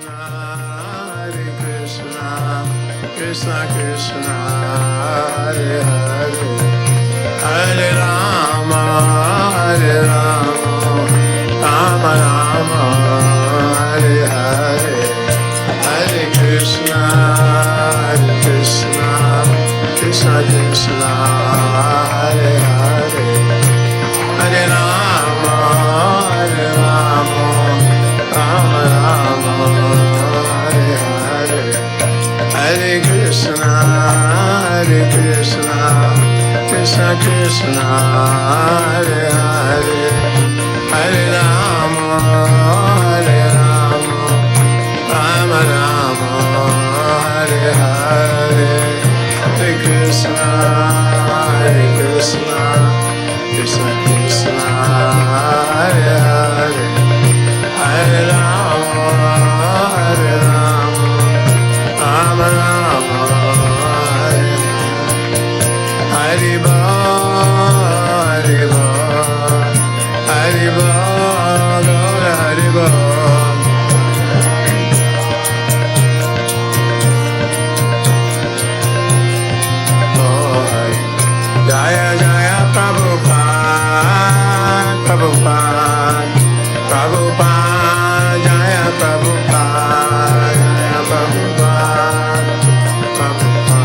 Hare Krishna, Krishna Krishna, Hare Hare, Hare Rama, Hare Rama, Rama Rama, Hare Hare, Hare Krishna, Krishna Krishna, Hare Hare, Hare Rama, Hare Rama, Rama Rama, Hare Hare, Hare Krishna, Krishna Krishna, Hare Hare, Hare Rama, Hare Rama, Rama Rama, Hare Hare, Hare Krishna, Krishna Krishna, Hare Hare, Hare Rama, Hare Rama, Rama Rama, Hare Hare, Hare Hare Hare, Jaya Jaya Prabhupada, Prabhupada, Prabhupada, Jaya Prabhupada, Jaya Prabhupada, Prabhupada,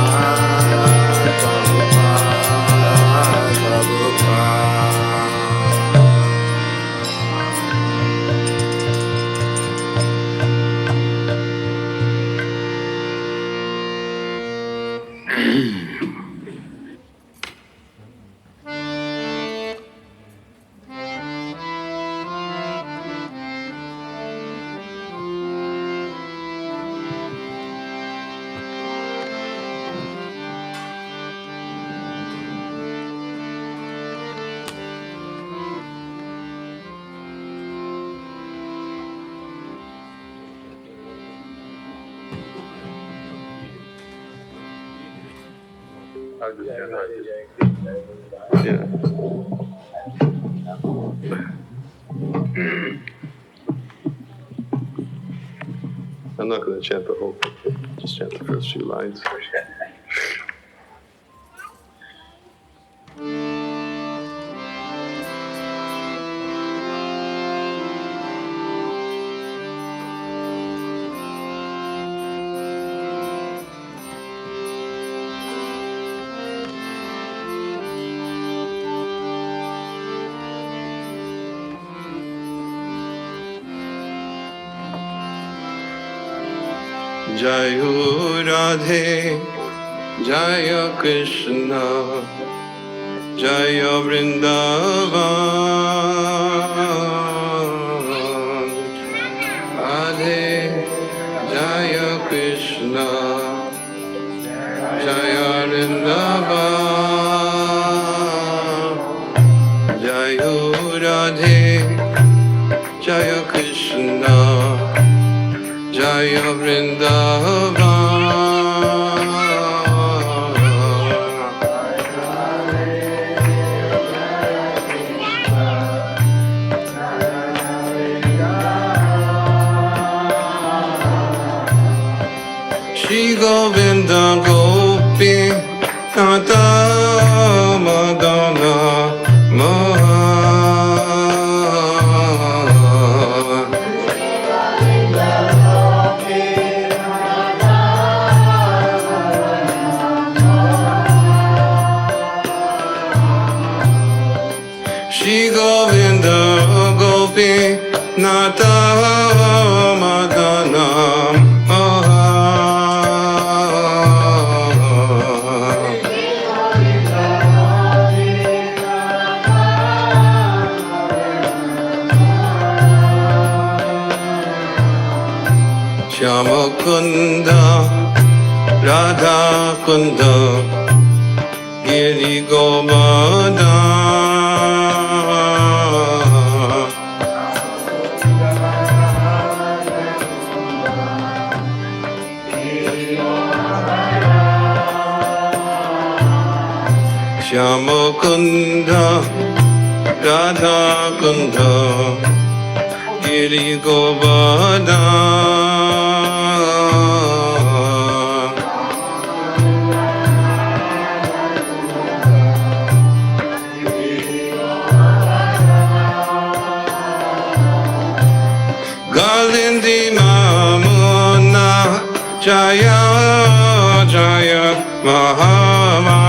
I'm not going to chant the whole thing, just chant the first few lines. Jaya Radhe, Jaya Krishna, Jaya Vrindavan, Radhe, Jaya Krishna, Jaya Vrindavan, Jaya Radhe, Jaya Krishna, Jaya Vrindavan, Shri Govinda Gopi Nata Madana Maha. Nata Madana Shama Kunda Radha Kunda Giri Govardhana Shama Kunda Radha Kunda Giri Govardhana Kalindi Mamuna Jaya Jaya Mahava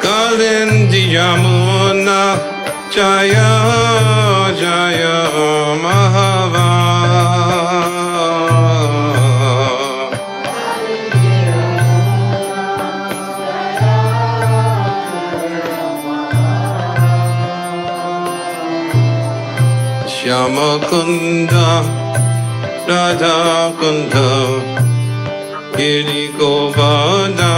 Kalindi Yamuna Jaya Jaya Mahava Shama Kunda Radha Kunda Giri Govardhana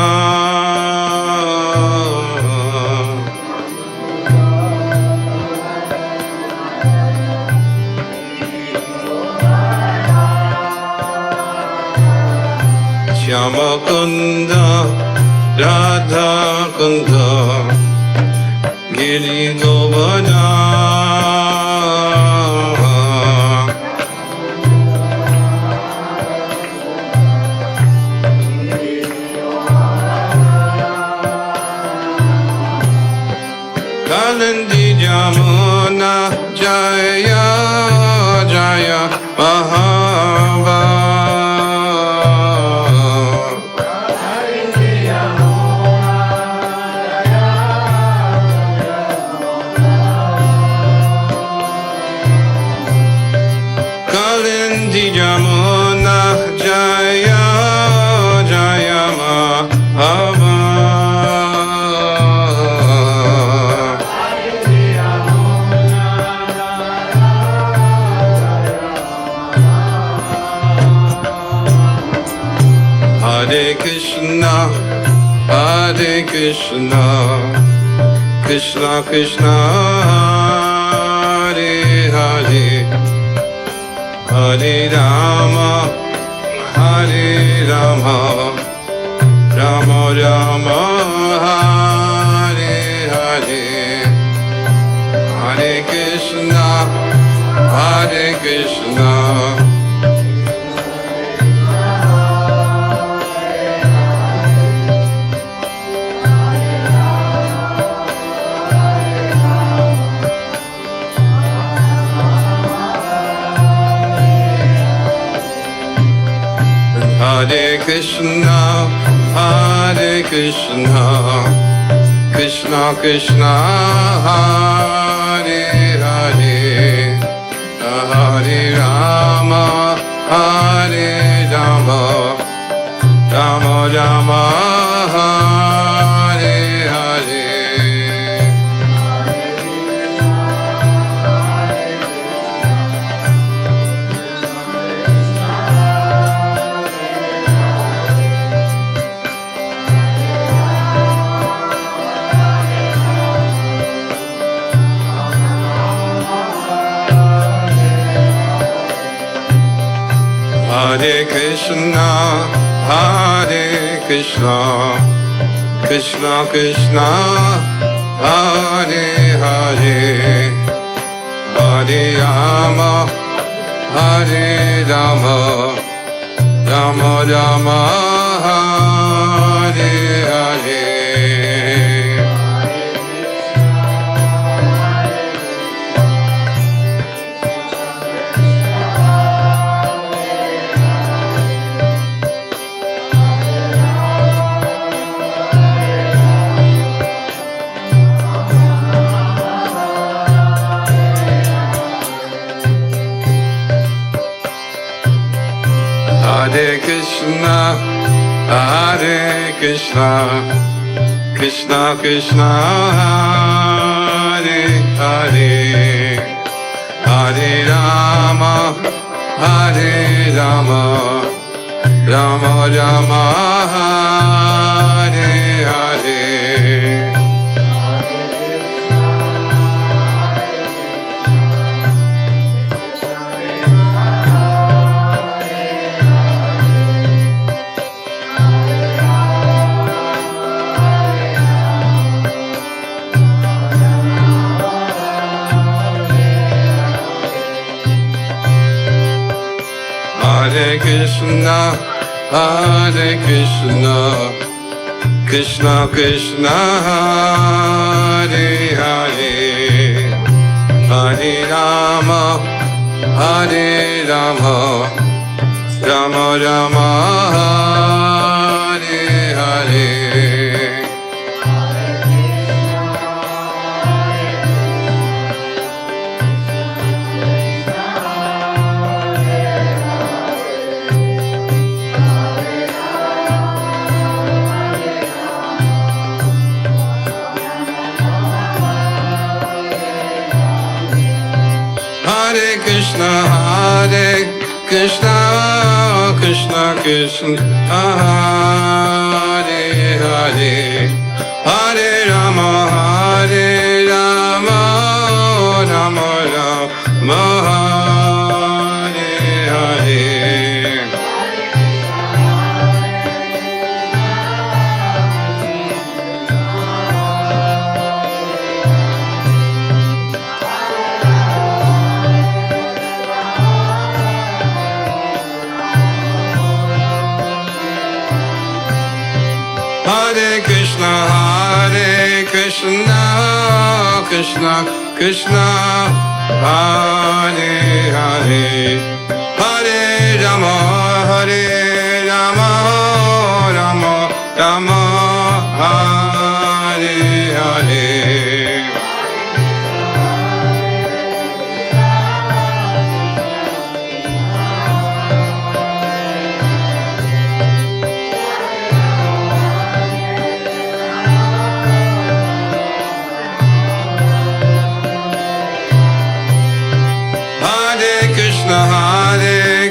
Shama Kunda Radha Kunda Giri Govardhana Kalindi Jamuna Jaya Jaya Mahava Kalindi Jamuna Jaya Jaya Mahava Hare Krishna, Hare Krishna, Krishna Krishna, Hare Hare, Hare Rama, Hare Rama, Rama Rama, Hare Hare, Hare Krishna, Hare Krishna. Hare Krishna, Hare Krishna, Krishna Krishna, Hare Hare, Hare Rama, Hare Rama, Rama Rama, Hare Hare. Hare Krishna, Hare Krishna, Krishna Krishna, Hare Hare, Hare Rama, Hare Rama, Rama Rama, Hare Hare. Hare Krishna, Hare Krishna, Krishna Krishna, Hare Hare, Hare Rama, Hare Rama, Rama Rama, Hare Hare. Hare Hare Krishna, Hare Krishna, Krishna Krishna, Hare Hare, Hare Rama, Hare Rama, Rama Rama, Hare Hare. Hare Krishna, Krishna Krishna, Hare Hare, Hare Rama, Rama Rama, Hare Hare. Hare Krishna, Krishna Krishna, Hare Hare, Hare Rama, Rama Rama, Hare Hare.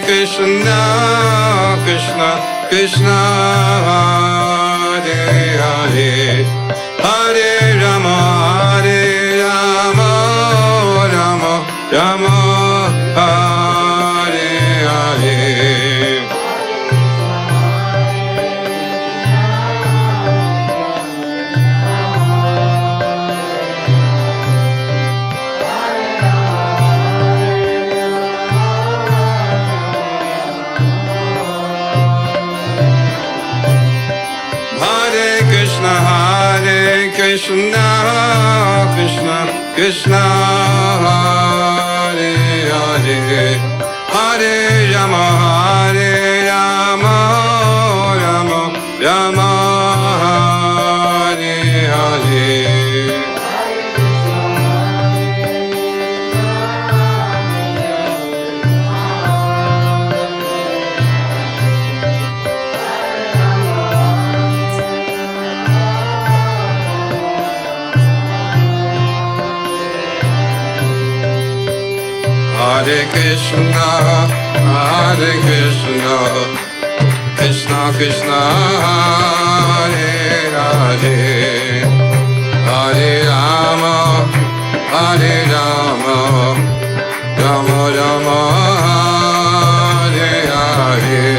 Krishna, Krishna Krishna, Hare Hare, Hare Rama, Rama Hare Hare. Krishna, Krishna Krishna, Hare Hare, Hare Rama, Rama Hare Hare. Hare Krishna, Krishna Krishna, Hare Hare, Hare Rama, Rama Rama, Hare Hare.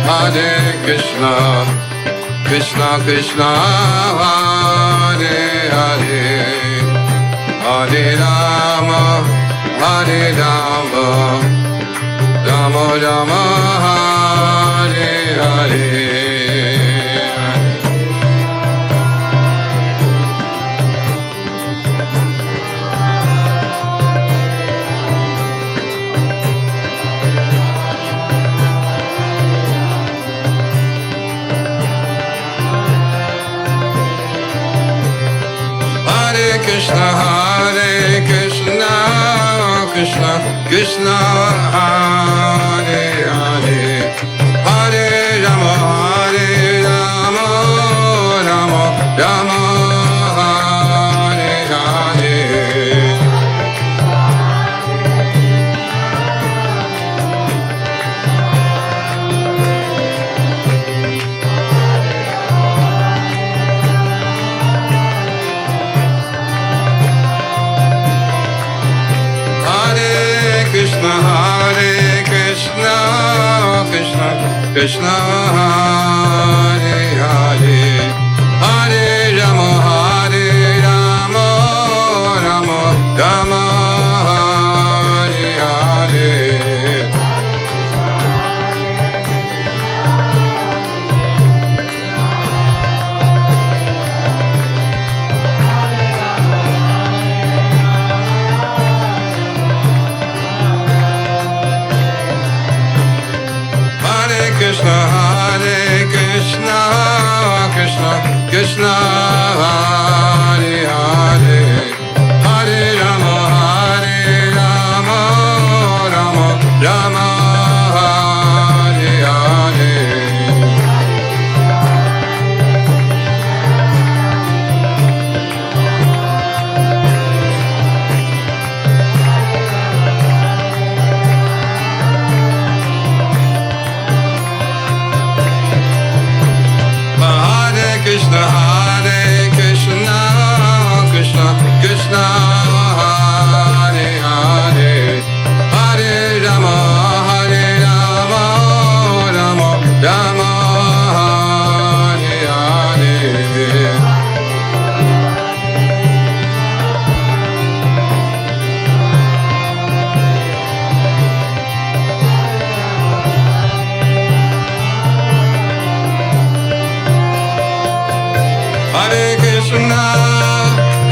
Hare Krishna, Krishna Krishna, Hare Hare, Hare Rama, Rama Rama, Hare Hare. Hare Krishna, Krishna Krishna, Hare Hare, Hare Rama, Rama Hare Hare. Krishna Hare Hare Hare Rama Hare Rama Rama Rama Hare Hare Krishna Hare Krishna Krishna Krishna Hare Hare Hare Rama Hare Rama Rama Rama Hare Hare Krishna Hare Krishna Krishna Krishna Hare Hare Hare Rama Hare Rama Rama Rama Hare Hare Hare Krishna,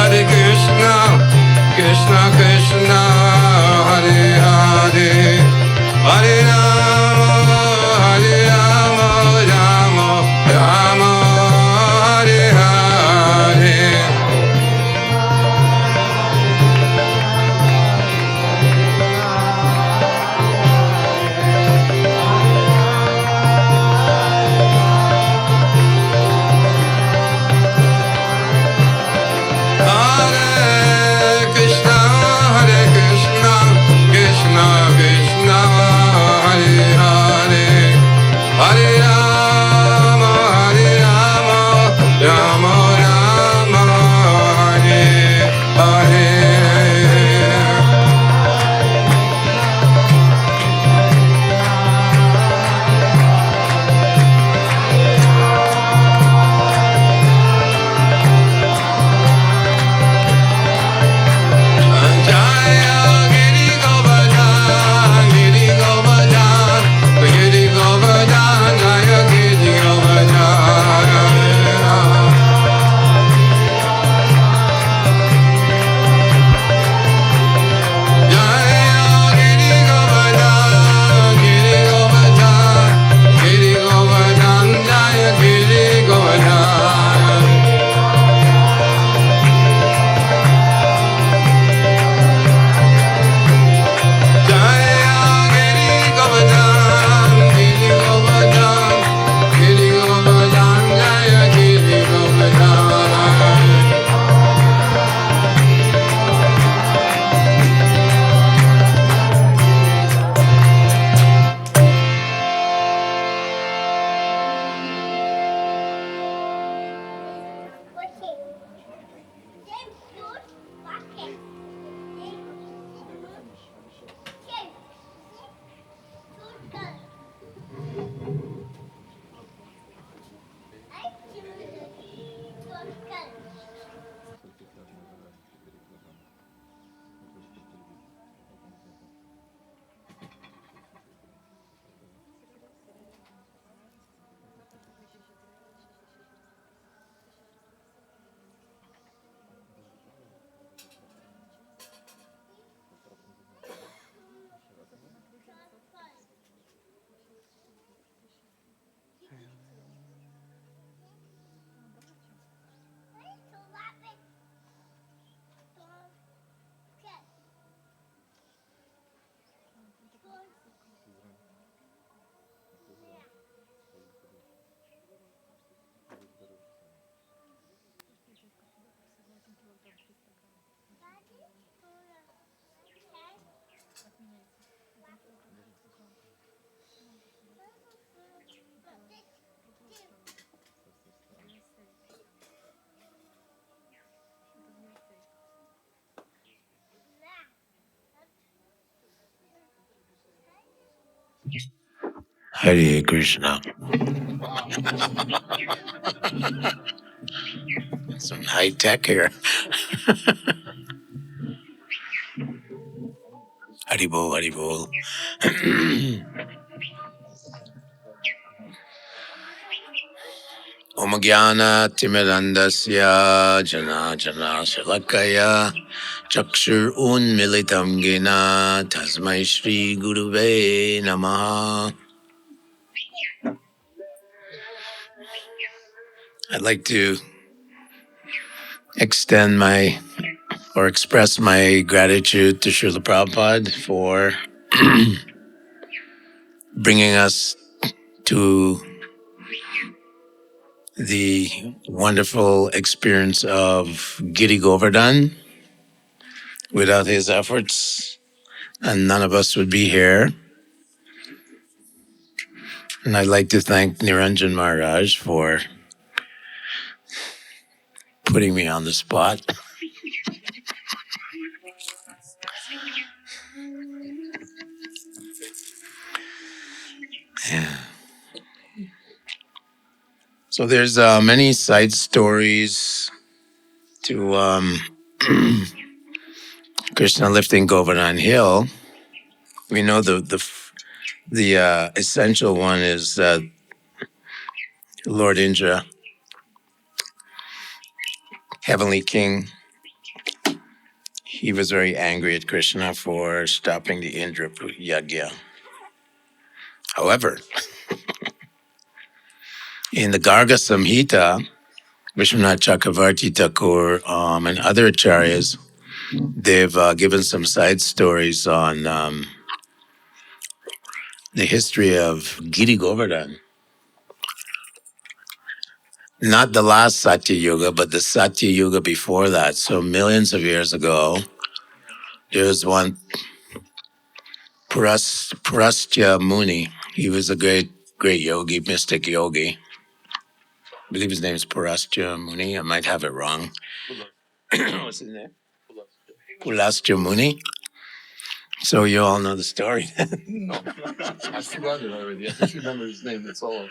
Hare Krishna, Krishna Krishna, Hare Hare, Hare Rama, Hare Rama, Rama Rama, Hare Hare. Hare Krishna. Some high tech here. Haribol, Haribol. Om Jnana Timirandasya Jana Jana Shalakaya Chakshur Unmilitam Gina Tasmai Shri Guruve Namaha. I'd like to extend my or express my gratitude to Srila Prabhupada for bringing us to the wonderful experience of Giri Govardhan. Without his efforts, and none of us would be here. And I'd like to thank Niranjan Maharaj for putting me on the spot. Yeah. So there's many side stories to Krishna lifting Govardhan Hill. We know the essential one is Lord Indra, Heavenly King. He was very angry at Krishna for stopping the Indra Yagya. However, in the Garga Samhita, Vishwanath Chakravarti Thakur and other acharyas, they've given some side stories on the history of Giri Govardhan. Not the last Satya Yuga, but the Satya Yuga before that. So millions of years ago, there was one Purastya Muni. He was a great yogi, mystic yogi. I believe his name is Purastya Muni. I might have it wrong. What's his name? Pulastya Muni. So you all know the story. No, I forgot it already. I just remember his name. That's all.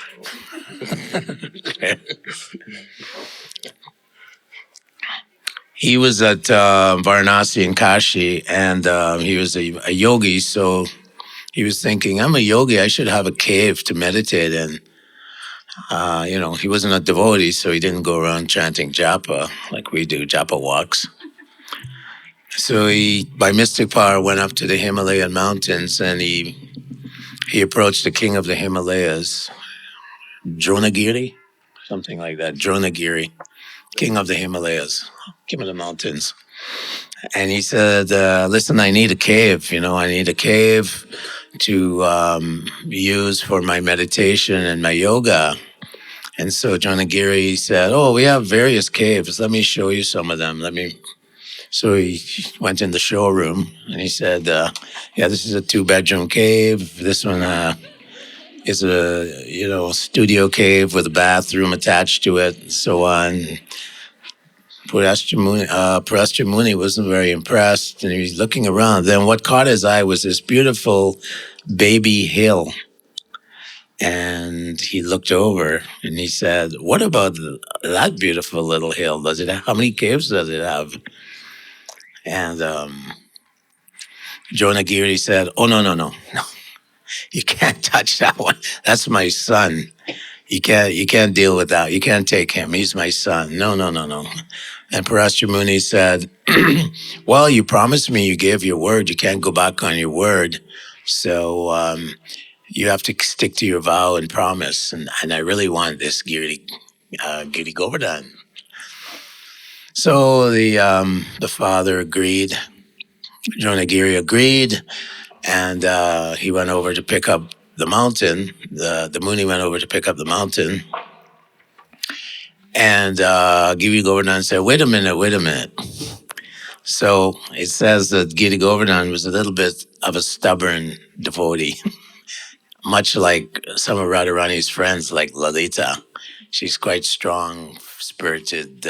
He was at Varanasi in Kashi, and he was a yogi. So he was thinking, I'm a yogi. I should have a cave to meditate in. He wasn't a devotee, so he didn't go around chanting japa like we do, japa walks. So he, by mystic power, went up to the Himalayan mountains, and he approached the king of the Himalayas, Dronagiri, something like that, Dronagiri, king of the Himalayas, king of the mountains. And he said, listen, I need a cave, I need a cave to use for my meditation and my yoga. And so Dronagiri said, oh, we have various caves. Let me show you some of them. So he went in the showroom and he said, this is a 2-bedroom cave. This one is a, studio cave with a bathroom attached to it and so on. Purastya Muni wasn't very impressed, and he was looking around. Then what caught his eye was this beautiful baby hill. And he looked over and he said, what about that beautiful little hill? How many caves does it have? And Dronagiri said, oh, no. You can't touch that one. That's my son. You can't deal with that. You can't take him. He's my son. No. And Parashar Muni said, well, you promised me, you gave your word. You can't go back on your word. So you have to stick to your vow and promise. And I really want this Giri Govardhan. So the father agreed. Dronagiri agreed. And he went over to pick up the mountain. The Muni went over to pick up the mountain. And Giri Govardhan said, wait a minute. So it says that Giri Govardhan was a little bit of a stubborn devotee, much like some of Radharani's friends, like Lalita. She's quite strong, spirited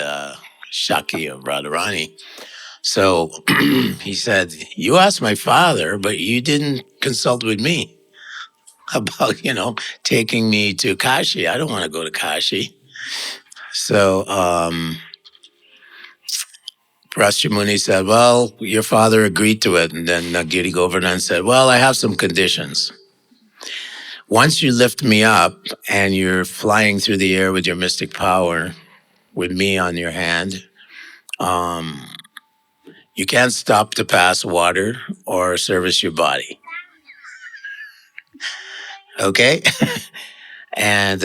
Shaki of Radharani. So he said, you asked my father, but you didn't consult with me. about, taking me to Kashi. I don't want to go to Kashi. So Prashramuni said, well, your father agreed to it. And then Giri Govardhan said, well, I have some conditions. Once you lift me up and you're flying through the air with your mystic power, with me on your hand, you can't stop to pass water or service your body. Okay? And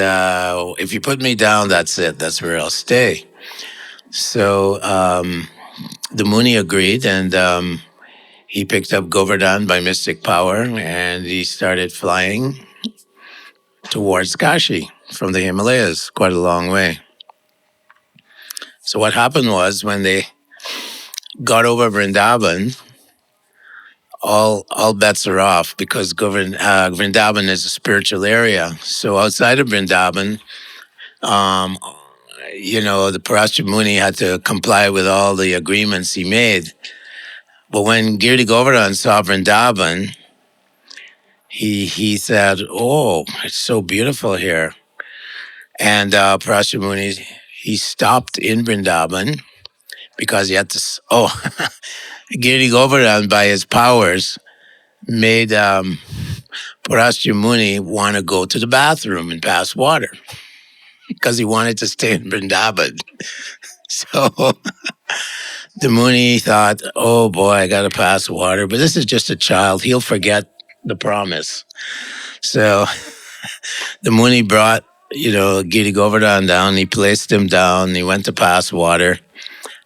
if you put me down, that's it. That's where I'll stay. So the Muni agreed, and he picked up Govardhan by mystic power, and he started flying towards Kashi from the Himalayas, quite a long way. So what happened was when they got over Vrindavan, all bets are off because Vrindavan is a spiritual area. So outside of Vrindavan, the Parashar Muni had to comply with all the agreements he made. But when Giri Govardhan saw Vrindavan, he said, "Oh, it's so beautiful here." And Parashar Muni, he stopped in Vrindavan because he had to. Giri Govardhan, by his powers, made Parashar Muni want to go to the bathroom and pass water because he wanted to stay in Vrindavan. So the Muni thought, oh boy, I got to pass water. But this is just a child. He'll forget the promise. So the Muni brought, Giri Govardhan down. He placed him down. He went to pass water.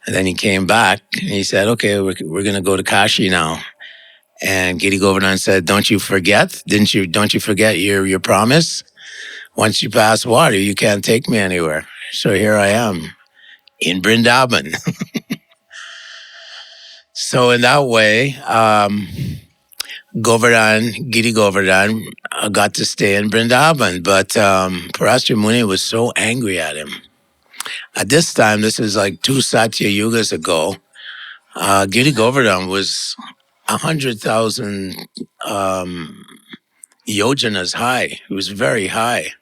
And then he came back and he said, okay, we're going to go to Kashi now. And Giri Govardhan said, don't you forget? Don't you forget your promise? Once you pass water, you can't take me anywhere. So here I am in Vrindavan. So in that way, Giri Govardhan got to stay in Vrindavan. But Parashar Muni was so angry at him. At this time, this is like 2 Satya Yugas ago, Giri Govardhan was 100,000 yojanas high. It was very high.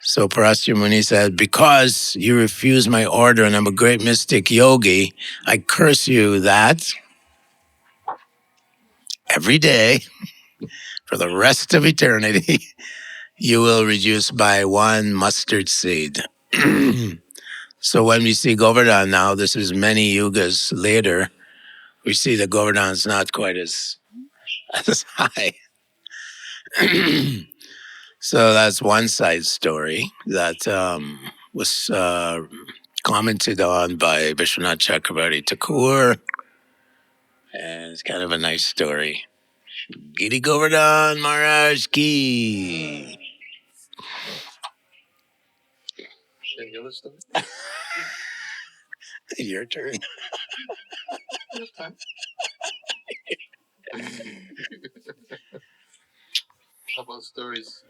So Parashar Muni said, because you refuse my order and I'm a great mystic yogi, I curse you that every day for the rest of eternity, you will reduce by 1 mustard seed. So when we see Govardhan now, this is many yugas later, we see that Govardhan is not quite as high. So that's one side story that was commented on by Vishwanath Chakravarti Thakur. And it's kind of a nice story. Giri Govardhan Maharaj Ki. Any other stuff? Your turn. How about stories?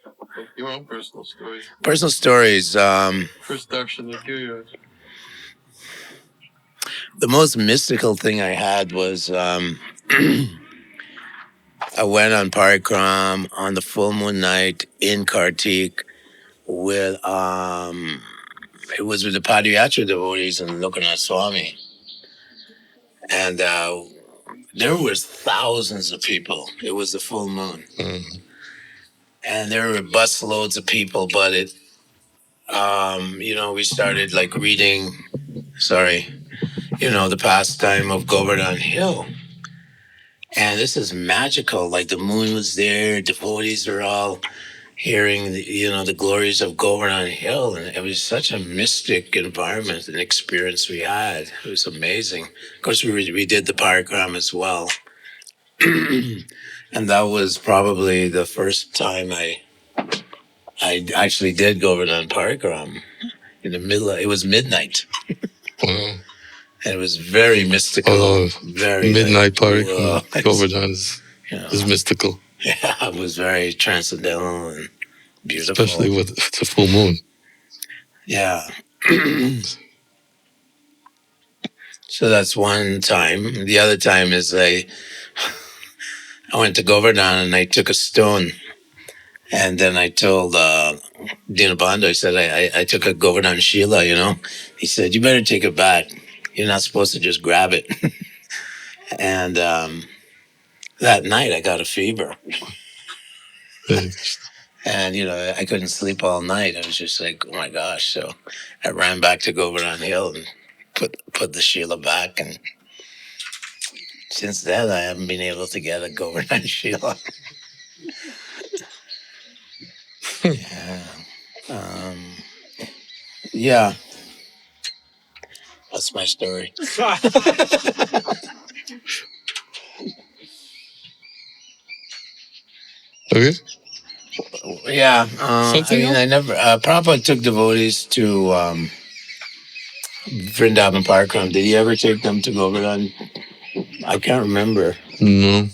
Your own personal stories. Personal stories. First darshan of you. The most mystical thing I had was I went on Parikram on the full moon night in Kartik with it was with the Padayatra devotees and Niranjana Swami, and there was thousands of people. It was the full moon, and there were busloads of people. But it, we started like reading. The pastime of Govardhan Hill. And this is magical. Like the moon was there, devotees are all hearing the glories of Govardhan Hill. And it was such a mystic environment and experience we had. It was amazing. Of course, we did the parikrama as well. And that was probably the first time I actually did Govardhan parikrama. In the middle, it was midnight. Wow. And it was very mystical. Very midnight like, party. Govardhan is mystical. Yeah, it was very transcendental and beautiful. Especially with the full moon. Yeah. So that's one time. The other time is I went to Govardhan and I took a stone And then I told Dinabandhu, I said, I took a Govardhan Shila, He said, you better take it back. You're not supposed to just grab it. And that night I got a fever. And, I couldn't sleep all night. I was just like, oh my gosh. So I ran back to Govardhan Hill and put the Shila back. And since then, I haven't been able to get a Govardhan Shila. Yeah. Yeah. That's my story. Okay. Yeah. Something else? I never, Prabhupada took devotees to Vrindavan Parkram. Did he ever take them to Govardhan? I can't remember. No.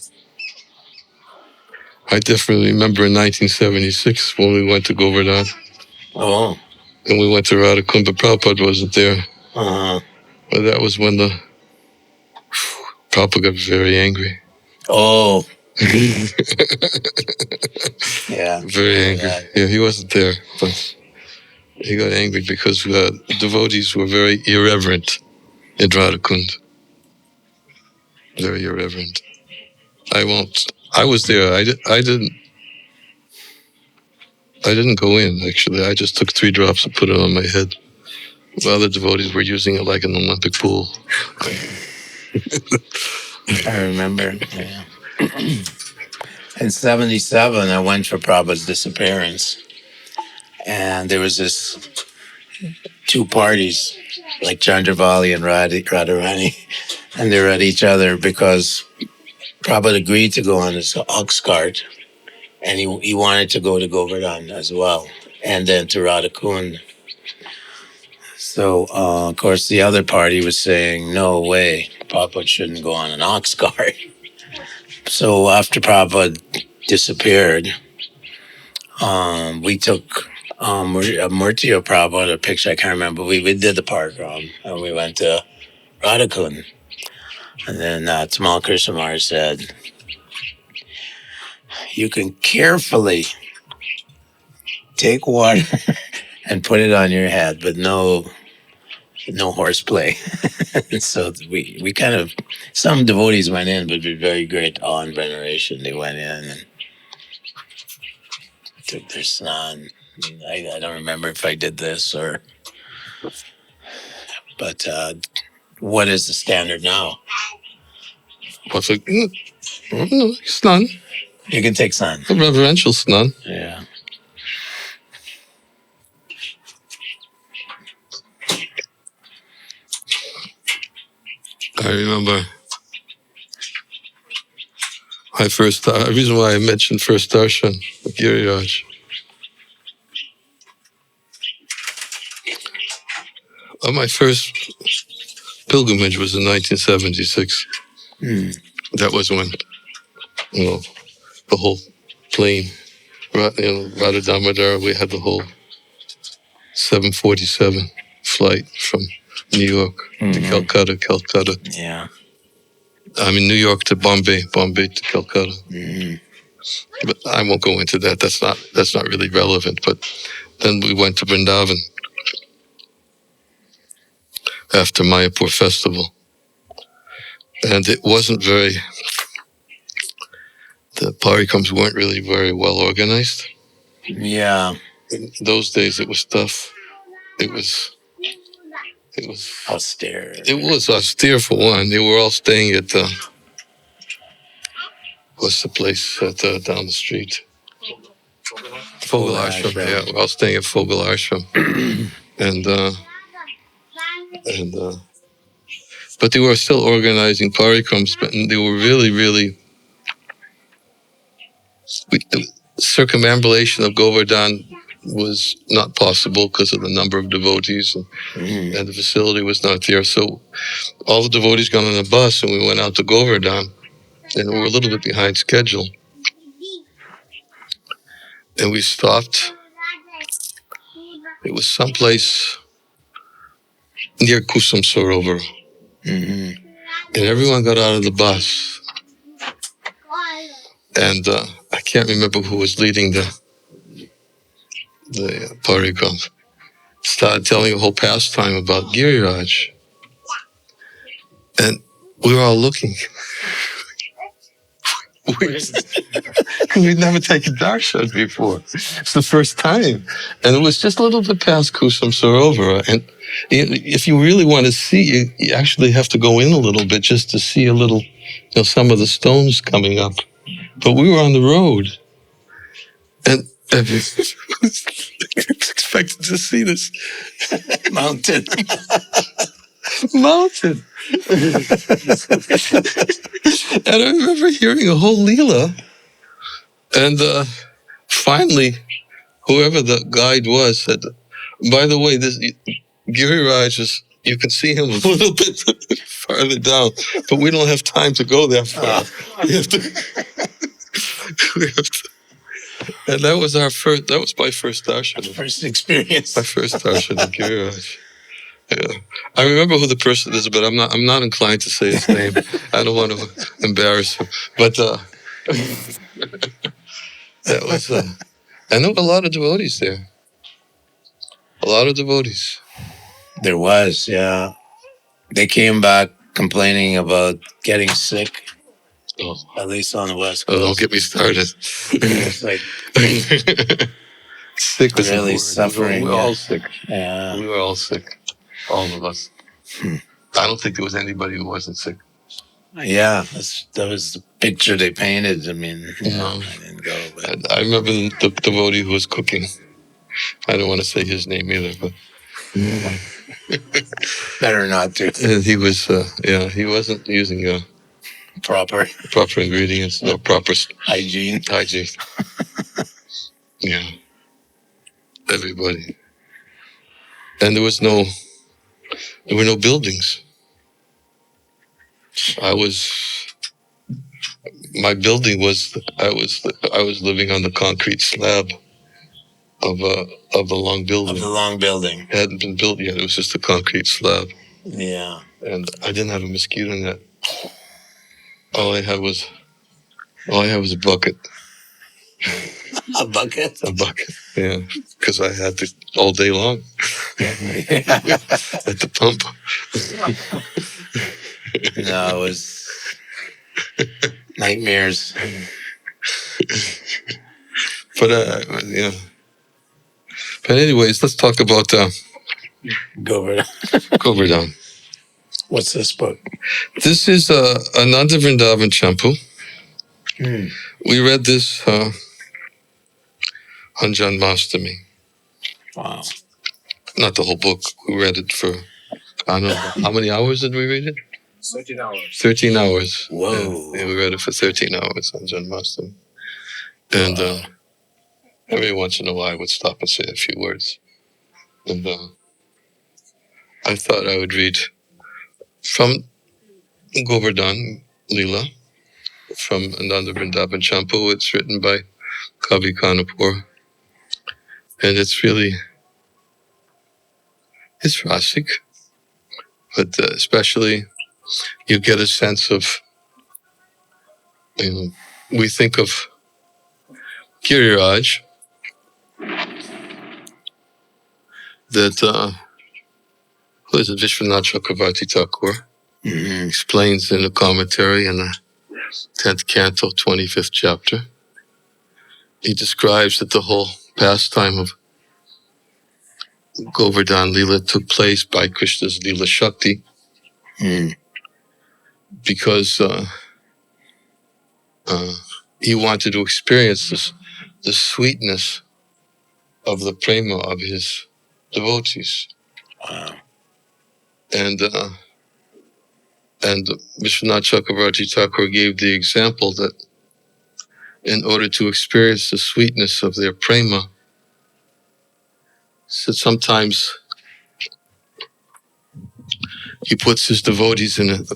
I definitely remember in 1976 when we went to Govardhan. Oh. And we went to Radhakund, but Prabhupada wasn't there. Uh-huh. But that was when the Prabhupada got very angry. Oh. Yeah. Very angry. Yeah, he wasn't there, but he got angry because devotees were very irreverent in Radhakund. Very irreverent. I was there. I didn't go in, actually. I just took 3 drops and put it on my head. The other devotees were using it like an Olympic pool. I remember. Yeah. In 77, I went for Prabhupada's disappearance. And there was this 2 parties, like Chandravali and Radharani. And they were at each other because Prabhupada agreed to go on his ox cart. And he wanted to go to Govardhan as well. And then to Radhakund. So, of course, the other party was saying, no way, Prabhupada shouldn't go on an ox cart. So after Prabhupada disappeared, we took Murti or Prabhupada, a picture, I can't remember. We did the park and we went to Radhakund. And then Tamal Krishnamar said, you can carefully take water and put it on your head, but no horseplay. So we kind of, some devotees went in, but with very great awe and veneration. They went in and took their snan. I don't remember if I did this but what is the standard now? What's it? No, snan. You can take snan. A reverential snan. Yeah. I remember the reason why I mentioned first darshan of Giriraj. My first pilgrimage was in 1976. That was when, the whole plane, Radha Damodar, we had the whole 747 flight from New York to Calcutta. Yeah. I mean, New York to Bombay to Calcutta. But I won't go into that. That's not really relevant. But then we went to Vrindavan after Mayapur festival. And it wasn't the parikrams weren't really very well organized. Yeah. In those days, it was tough. It was austere. It was austere for one. They were all staying at what's the place down the street? Fogel Ashram. Yeah, we're all staying at Fogel Ashram. But they were still organizing parikrams, but they were really, really circumambulation of Govardhan was not possible because of the number of devotees and the facility was not there. So all the devotees got on a bus and we went out to Govardhan and we were a little bit behind schedule. And we stopped. It was someplace near Kusum Sarovar. And everyone got out of the bus. And I can't remember who was leading the Parikam, started telling a whole pastime about Giriraj. And we were all looking. We'd never taken darshan before. It's the first time. And it was just a little bit past Kusam Sarovar. And if you really want to see, you actually have to go in a little bit just to see a little, some of the stones coming up. But we were on the road. And I was expected to see this Mountain. mountain. And I remember hearing a whole Leela. And finally, whoever the guide was said, by the way, this Giriraj is, you can see him a little bit farther down, but we don't have time to go that far. We have to, and that was my first darshan. First experience. My first darshan of Giriraj. Yeah. I remember who the person is, but I'm not inclined to say his name. I don't want to embarrass him. But that was, and there were a lot of devotees there. A lot of devotees. There was, yeah. They came back complaining about getting sick, at least on the West Coast. Oh, don't get me started. It's like Sick was really important. suffering. We were all sick. Yeah. We were all sick. All of us. I don't think there was anybody who wasn't sick. Yeah, that was the picture they painted. I mean, No. I didn't go, but I remember the devotee who was cooking. I don't want to say his name either, but better not to. and he was, he wasn't using Proper proper ingredients, no proper hygiene. Yeah, everybody. And there were no buildings. My building was, I was living on the concrete slab of a long building. Of the long building. It hadn't been built yet. It was just a concrete slab. Yeah. And I didn't have a mosquito net. All I had was a bucket. A bucket? A bucket, yeah. Because I had to all day long at the pump. No, it was nightmares. But yeah. But anyways, let's talk about Govardhana. What's this book? This is Ananda Vrindavan Champu. We read this on Janmashtami. Wow. Not the whole book. We read it for, I don't know, how many hours did we read it? 13 hours. 13 hours. Whoa. Yeah, we read it for 13 hours on Janmashtami. And every once in a while I would stop and say a few words. And I thought I would read from Govardhana Leela, from Ananda Vrindavan Champu. It's written by Kavi Kanapur. And it's Rasik. But especially you get a sense of, we think of Giriraj, that, who is it, Vishwanath Chakravarti Thakur, explains in the commentary in the 10th canto, 25th chapter. He describes that the whole pastime of Govardhana Leela took place by Krishna's Leela Shakti, because he wanted to experience the sweetness of the prema of his devotees. Wow. And Vishwanath Chakravarti Thakur gave the example that in order to experience the sweetness of their prema, so sometimes he puts his devotees in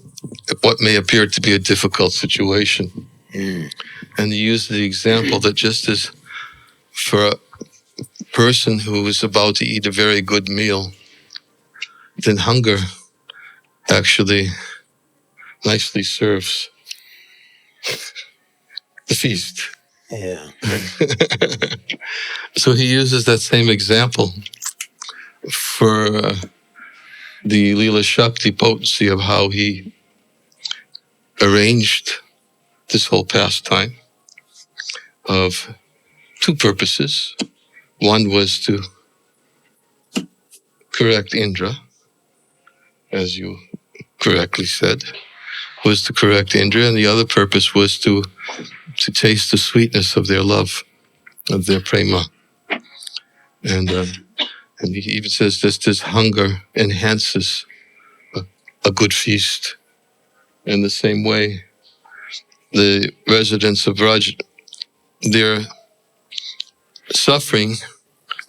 what may appear to be a difficult situation. And he used the example that just as for a person who is about to eat a very good meal, then hunger actually nicely serves the feast. Yeah. So he uses that same example for the Leela Shakti potency of how he arranged this whole pastime of two purposes. One was to correct Indra, as you correctly said, was to correct Indra, and the other purpose was to taste the sweetness of their love, of their prema. And he even says this hunger enhances a good feast. In the same way, the residents of Raj, their suffering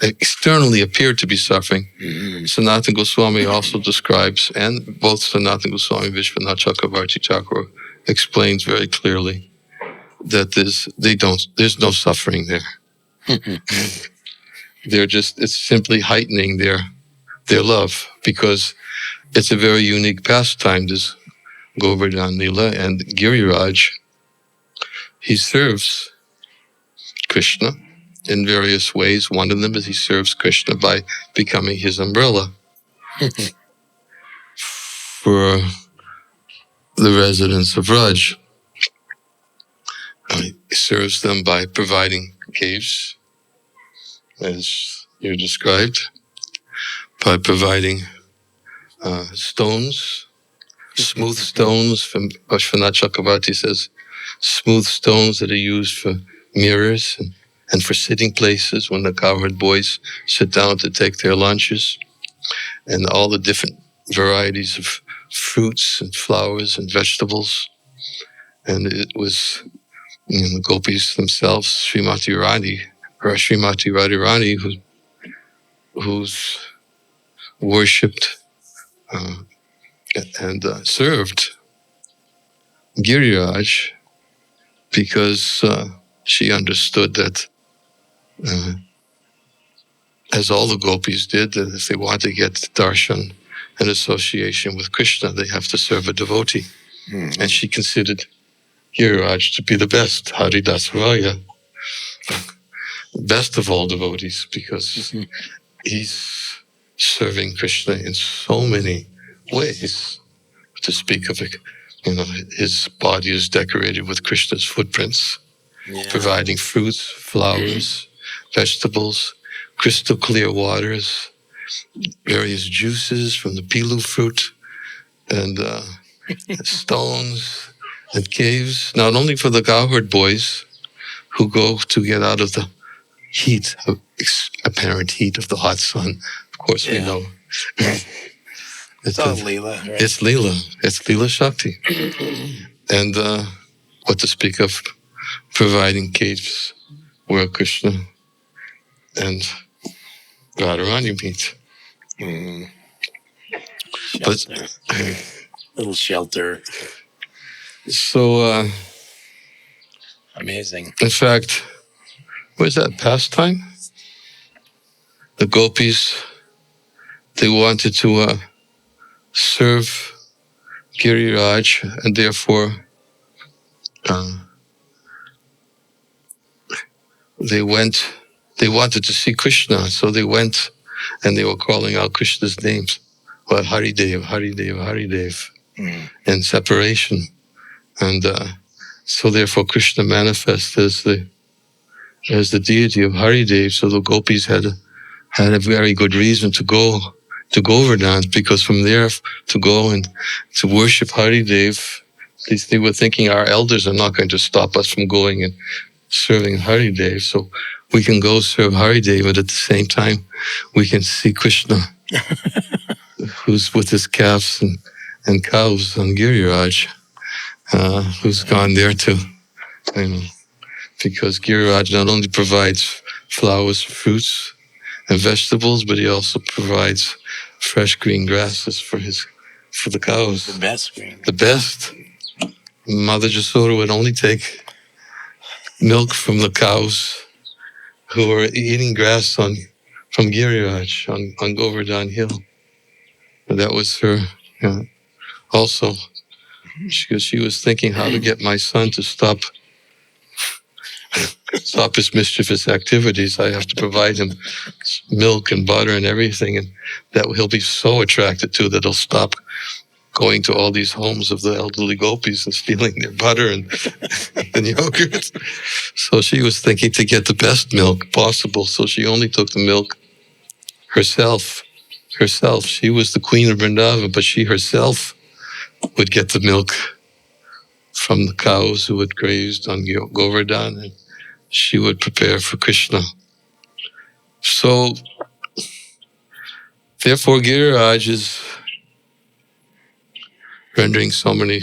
externally appeared to be suffering. Sanatana Goswami also describes, and both Sanatana Goswami and Vishwanath Chakravarti Thakur explains very clearly that there's no suffering there. It's simply heightening their love, because it's a very unique pastime, this Govardhana Lila. And Giriraj, he serves Krishna in various ways. One of them is he serves Krishna by becoming his umbrella for the residents of Raj. He serves them by providing caves, as you described, by providing stones, smooth stones. From Vishwanath Chakravarti says, smooth stones that are used for mirrors and for sitting places when the cowherd boys sit down to take their lunches, and all the different varieties of fruits and flowers and vegetables. And it was the gopis themselves, Srimati Radharani, who's worshipped and served Giriraj, because she understood that, as all the gopis did, that if they want to get darshan and association with Krishna, they have to serve a devotee. And she considered Giriraj to be the best, Haridas Raya, best of all devotees, because he's serving Krishna in so many ways. To speak of it, his body is decorated with Krishna's footprints, providing fruits, flowers, vegetables, crystal clear waters, various juices from the pilu fruit, and stones and caves, not only for the cowherd boys who go to get out of the heat, apparent heat of the hot sun. Of course, we know. It's all Leela, right? It's Leela. It's Leela Shakti. And what to speak of providing caves where Krishna and Radharani meet. Shelter. Little shelter. So, amazing. In fact, where's that pastime? The gopis, they wanted to serve Giriraj, and therefore they wanted to see Krishna, so they went and they were calling out Krishna's names. Well, Haridev, Haridev, Haridev, in separation. And so therefore Krishna manifests as the deity of Haridev. So the gopis had a very good reason to go to Govardhana, because from there to go and to worship Haridev, they were thinking our elders are not going to stop us from going and serving Haridev, so we can go serve Haridev, but at the same time we can see Krishna, who's with his calves and cows on Giriraj, who's gone there too. Because Giriraj not only provides flowers, fruits, and vegetables, but he also provides fresh green grasses for the cows. The best green. The best. Mother Jasoda would only take milk from the cows who were eating grass from Giriraj on Govardhan Hill. And that was her also. She was thinking how to get my son to stop stop his mischievous activities, I have to provide him milk and butter and everything, and that he'll be so attracted to that he'll stop going to all these homes of the elderly gopis and stealing their butter and yogurt. So she was thinking to get the best milk possible, so she only took the milk herself. She was the queen of Vrindavan, but she herself would get the milk from the cows who had grazed on Govardhan, and she would prepare for Krishna. So, therefore, Giriraj is rendering so many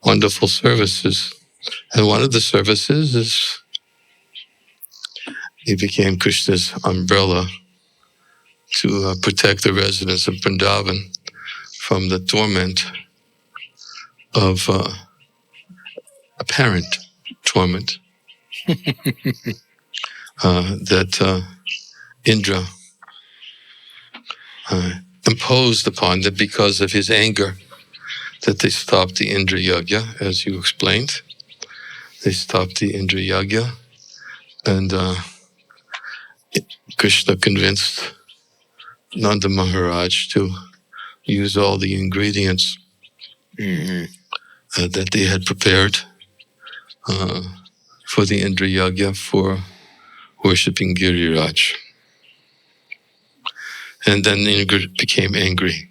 wonderful services. And one of the services is he became Krishna's umbrella to protect the residents of Vrindavan from the torment of apparent torment that Indra imposed upon them because of his anger, that they stopped the Indra Yagya, as you explained. They stopped the Indra Yagya, and Krishna convinced Nanda Maharaj to use all the ingredients that they had prepared for the Indra Yagya for worshipping Giriraj. And then Indra became angry.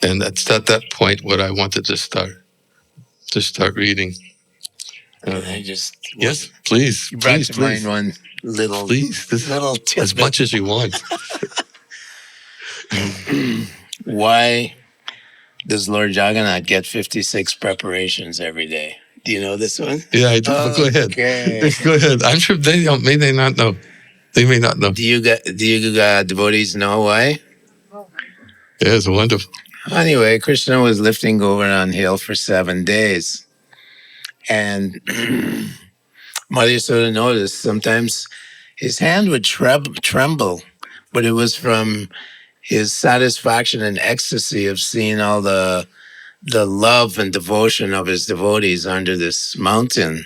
And that's at that point what I wanted to start reading. I just Yes, please. you brought please, to please. mind one little Please, little tidbit. as much as you want. Why does Lord Jagannath get 56 preparations every day? Do you know this one? Yeah, I do. But go ahead. Okay. Go ahead. I'm sure they don't. May they not know. They may not know. Do you devotees know why? Yeah, it's wonderful. Anyway, Krishna was lifting Govardhana Hill for 7 days. And Mother Yasoda noticed sometimes his hand would tremble, but it was from his satisfaction and ecstasy of seeing all the love and devotion of his devotees under this mountain.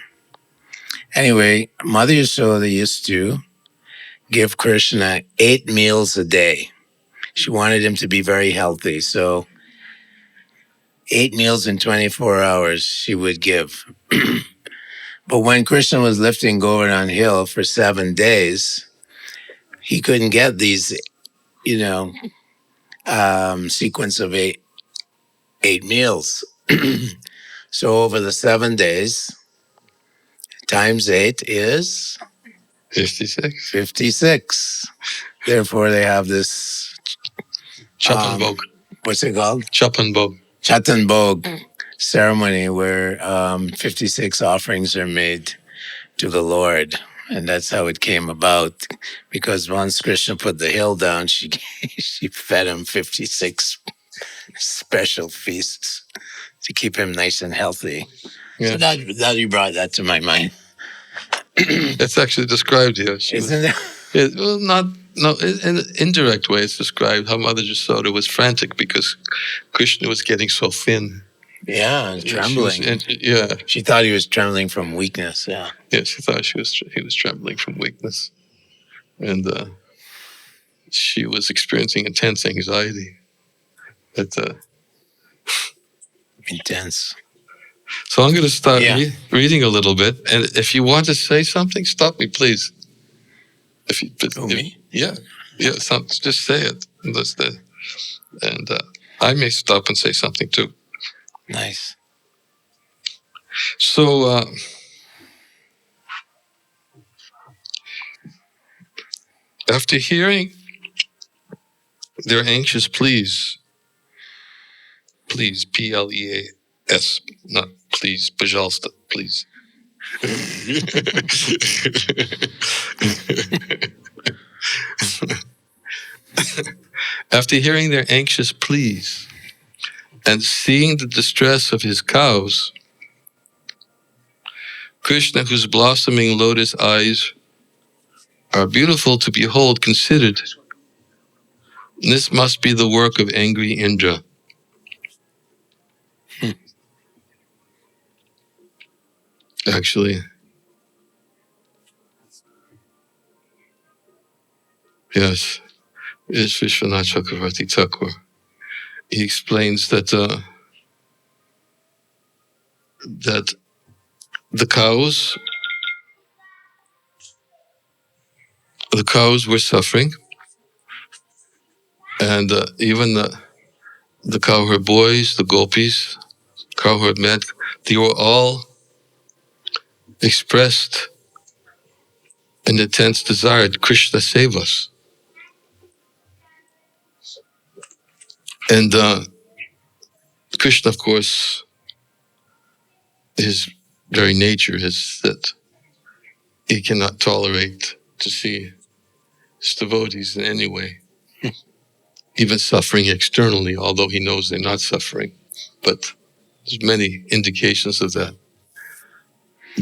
Anyway, Mother Yasoda used to give Krishna 8 meals a day. She wanted him to be very healthy, so 8 meals in 24 hours she would give. But when Krishna was lifting Govardhana Hill for 7 days, he couldn't get these, sequence of eight meals. So over the 7 days, times 8 is 56. 56. Therefore, they have this. Chatenberg. What's it called? Chatenberg. Chatenberg ceremony, where 56 offerings are made to the Lord. And that's how it came about. Because once Krishna put the hill down, she fed him 56 special feasts to keep him nice and healthy. Yeah. So that you brought that to my mind. It's actually described here. Isn't it? Well, in an indirect way, it's described how Mother Yasoda was frantic because Krishna was getting so thin. Yeah, and trembling. She thought he was trembling from weakness. Yeah. Yeah, she thought he was trembling from weakness, and she was experiencing intense anxiety. Intense. So I'm going to start reading a little bit, and if you want to say something, stop me, please. Me? Yeah. Just say it. And I may stop and say something too. Nice. So, after hearing their anxious pleas, P-L-E-A-S, not please, пожалуйста, please. After hearing their anxious pleas and seeing the distress of his cows, Krishna, whose blossoming lotus eyes are beautiful to behold, considered, this must be the work of angry Indra. Actually, Yes, is Vishwanath Chakravarti Thakur. He explains that that the cows were suffering, and even the cowherd boys, the gopis, cowherd men, they were all expressed an intense desire, Krishna save us. And Krishna, of course, his very nature is that he cannot tolerate to see his devotees in any way, even suffering externally, although he knows they're not suffering. But there's many indications of that.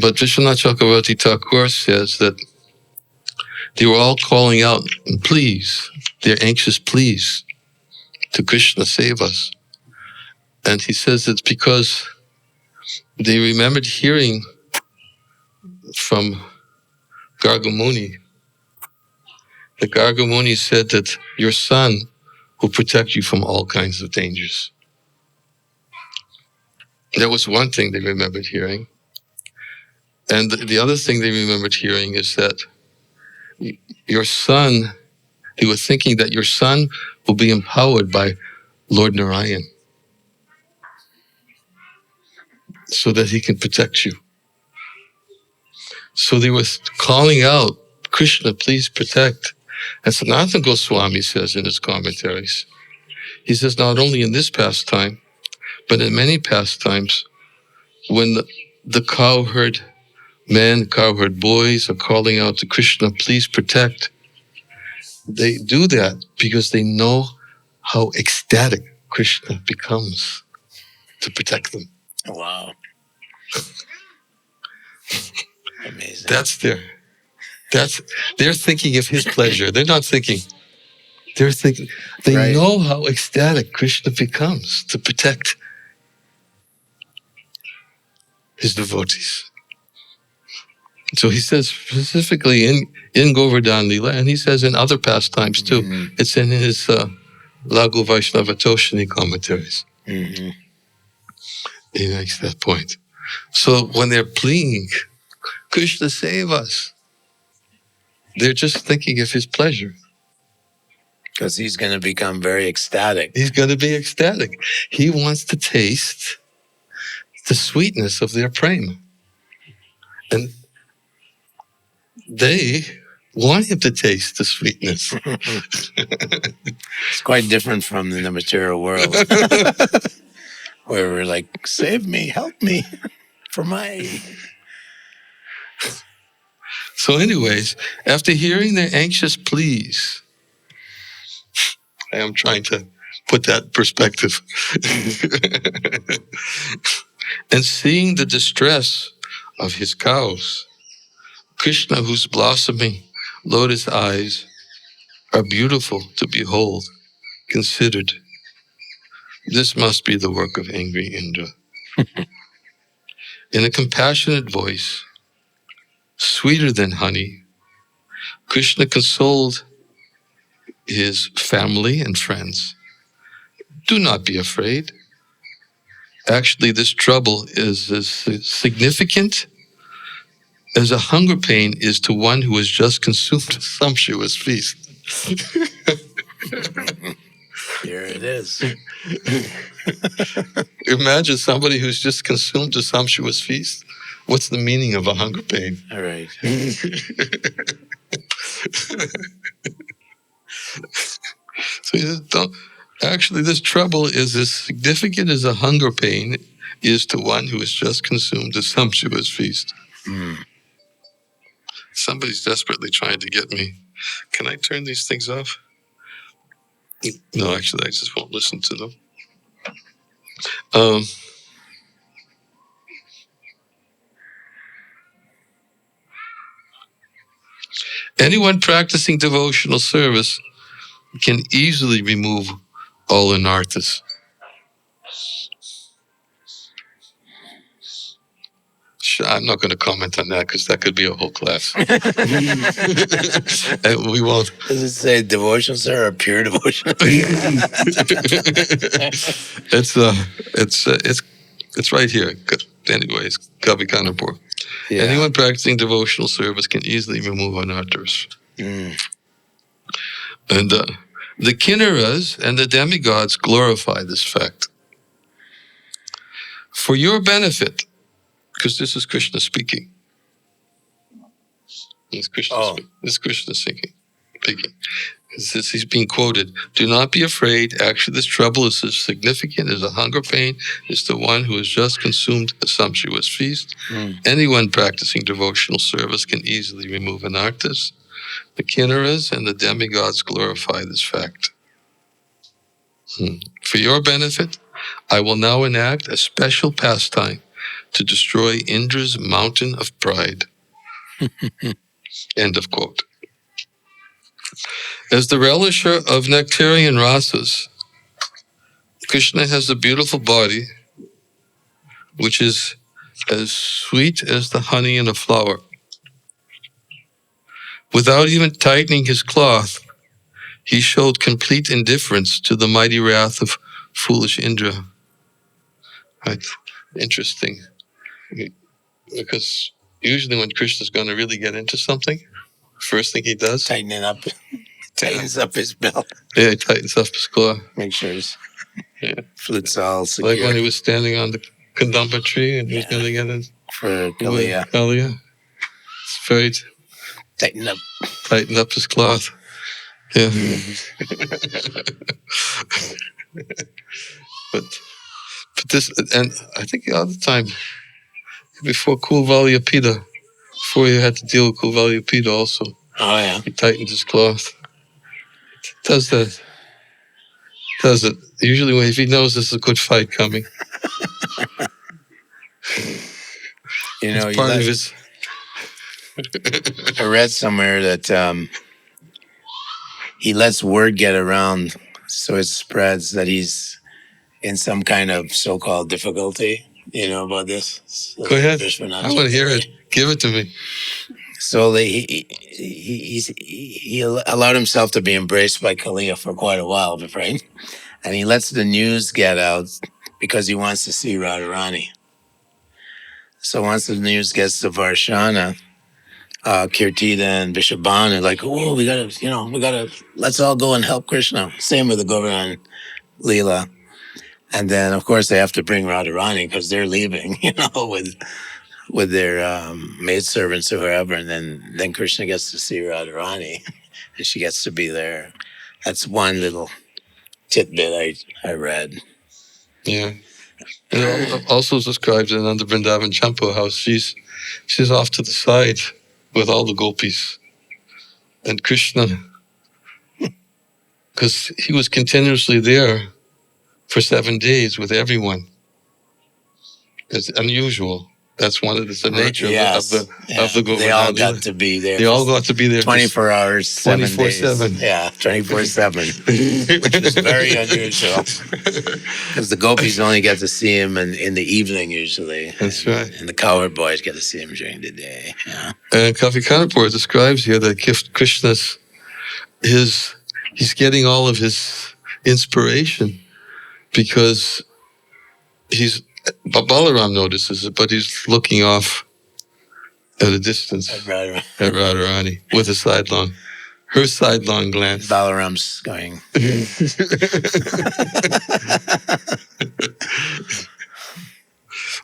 But Vishwanath Chakravarti Thakur says that they were all calling out, please, they're anxious, please, to Krishna, save us. And he says it's because they remembered hearing from Gargamuni. The Gargamuni said that your son will protect you from all kinds of dangers. That was one thing they remembered hearing. And the other thing they remembered hearing is that your son, they were thinking that your son will be empowered by Lord Narayan so that he can protect you. So they were calling out, Krishna, please protect. And Sanatana Goswami says in his commentaries, he says, not only in this pastime, but in many pastimes, when the cowherd men, cowherd boys are calling out to Krishna, please protect, they do that because they know how ecstatic Krishna becomes to protect them. Wow. Amazing. They're thinking of his pleasure. They're not thinking, they Right. know how ecstatic Krishna becomes to protect his devotees. So he says specifically in Govardhana Lila, and he says in other pastimes too. Mm-hmm. It's in his Lagu Vaishnava Toshini commentaries. Mm-hmm. He makes that point. So when they're pleading, Krishna save us, they're just thinking of his pleasure. Because he's going to become very ecstatic. He's going to be ecstatic. He wants to taste the sweetness of their prema. And they want him to taste the sweetness. It's quite different from in the material world. Where we're like, save me, help me for my... So anyways, after hearing their anxious pleas, I am trying to put that in perspective, and seeing the distress of his cows, Krishna, whose blossoming lotus eyes are beautiful to behold, considered, this must be the work of angry Indra. In a compassionate voice, sweeter than honey, Krishna consoled his family and friends. Do not be afraid. Actually, this trouble is as significant as a hunger pain is to one who has just consumed a sumptuous feast. Here it is. Imagine somebody who's just consumed a sumptuous feast. What's the meaning of a hunger pain? All right. So he says, actually, this trouble is as significant as a hunger pain is to one who has just consumed a sumptuous feast. Mm. Somebody's desperately trying to get me. Can I turn these things off? No, actually, I just won't listen to them. Anyone practicing devotional service can easily remove all anarthas. which I'm not going to comment on that because that could be a whole class. And we won't. Does it say devotion, sir, or pure devotion? It's right here. Anyways, Kavikanapur. Yeah. Anyone practicing devotional service can easily remove anarthas. Mm. And the kinnaras and the demigods glorify this fact. For your benefit, because this is Krishna speaking. This is Krishna speaking. He's being quoted. Do not be afraid. Actually, this trouble is as significant as a hunger pain is the one who has just consumed a sumptuous feast. Anyone practicing devotional service can easily remove anarthas. The kinnaras and the demigods glorify this fact. For your benefit, I will now enact a special pastime to destroy Indra's mountain of pride. End of quote. As the relisher of nectarian rasas, Krishna has a beautiful body which is as sweet as the honey in a flower. Without even tightening his cloth, he showed complete indifference to the mighty wrath of foolish Indra. Right? Interesting. Because usually when Krishna's going to really get into something, first thing he does, Tightening up. Tightens up his belt. Yeah, he tightens up his cloth. Make sure his flute's all secure. Like when he was standing on the Kadamba tree and he was going to get in for Kalia. Kalia. It's very tightened up his cloth. Yeah. but this, and I think the other time, before Kulvalyapita, before he had to deal with Kulvalyapita also. Oh, yeah. He tightened his cloth. Does that. Does it. Usually if he knows there's a good fight coming. You know, it's part of his... I read somewhere that he lets word get around so it spreads that he's in some kind of so-called difficulty. You know about this? Go ahead. I want to hear it. Give it to me. So he allowed himself to be embraced by Kalia for quite a while, right? And he lets the news get out because he wants to see Radharani. So once the news gets to Varshana, Kirtida and Vishabhan are like, oh, we gotta, let's all go and help Krishna. Same with the Govardhana Leela. And then, of course, they have to bring Radharani because they're leaving, with their maidservants or whoever. And then Krishna gets to see Radharani and she gets to be there. That's one little tidbit I read. Yeah. And it also describes in the Vrindavan Champa how she's off to the side with all the gopis. And Krishna, because he was continuously there for 7 days with everyone. It's unusual. That's one of the nature of the Govardhana. They all got to be there. They all got to be there 24 hours, 7 days. 24/7. Yeah, 24/7, which is very unusual. Because the gopis only get to see him in the evening usually. That's right. And the cowherd boys get to see him during the day. Yeah. And Kavikanapur describes here that Krishna's he's getting all of his inspiration because Balaram notices it, but he's looking off at a distance at Radharani with a her sidelong glance. Balaram's going.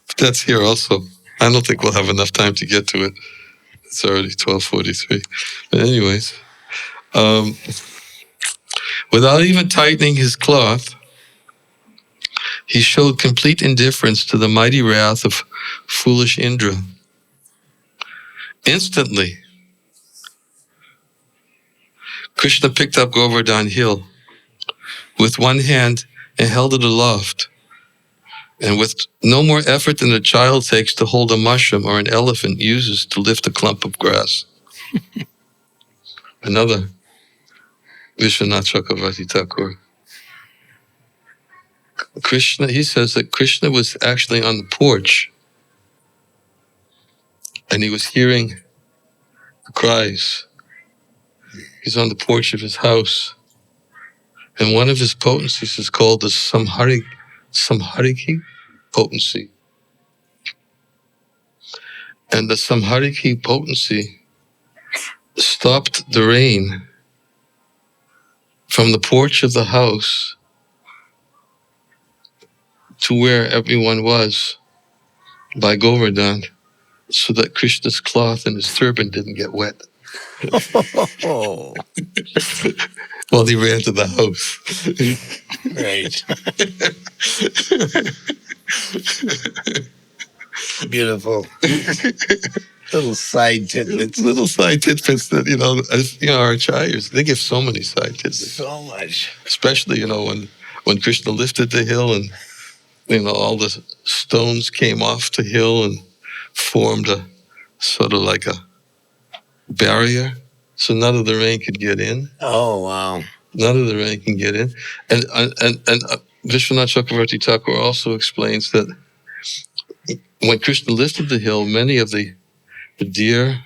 But that's here also. I don't think we'll have enough time to get to it. It's already 12:43. But anyways, without even tightening his cloth, he showed complete indifference to the mighty wrath of foolish Indra. Instantly, Krishna picked up Govardhan hill with one hand and held it aloft. And with no more effort than a child takes to hold a mushroom or an elephant uses to lift a clump of grass. Another Vishwanath Chakravarti Thakur. Krishna, he says that Krishna was actually on the porch and he was hearing the cries. He's on the porch of his house, and one of his potencies is called the Samhariki Potency. And the Samhariki Potency stopped the rain from the porch of the house to where everyone was by Govardhan, so that Krishna's cloth and his turban didn't get wet Oh, while he ran to the house. right. Beautiful. Little side tidbits. Little side tidbits that, as our acharyas, they give so many side tidbits. So much. Especially, when Krishna lifted the hill and, all the stones came off the hill and formed a sort of like a barrier, so none of the rain could get in. Oh, wow. None of the rain can get in. And Vishwanath Chakravarti Thakur also explains that when Krishna lifted the hill, many of the deer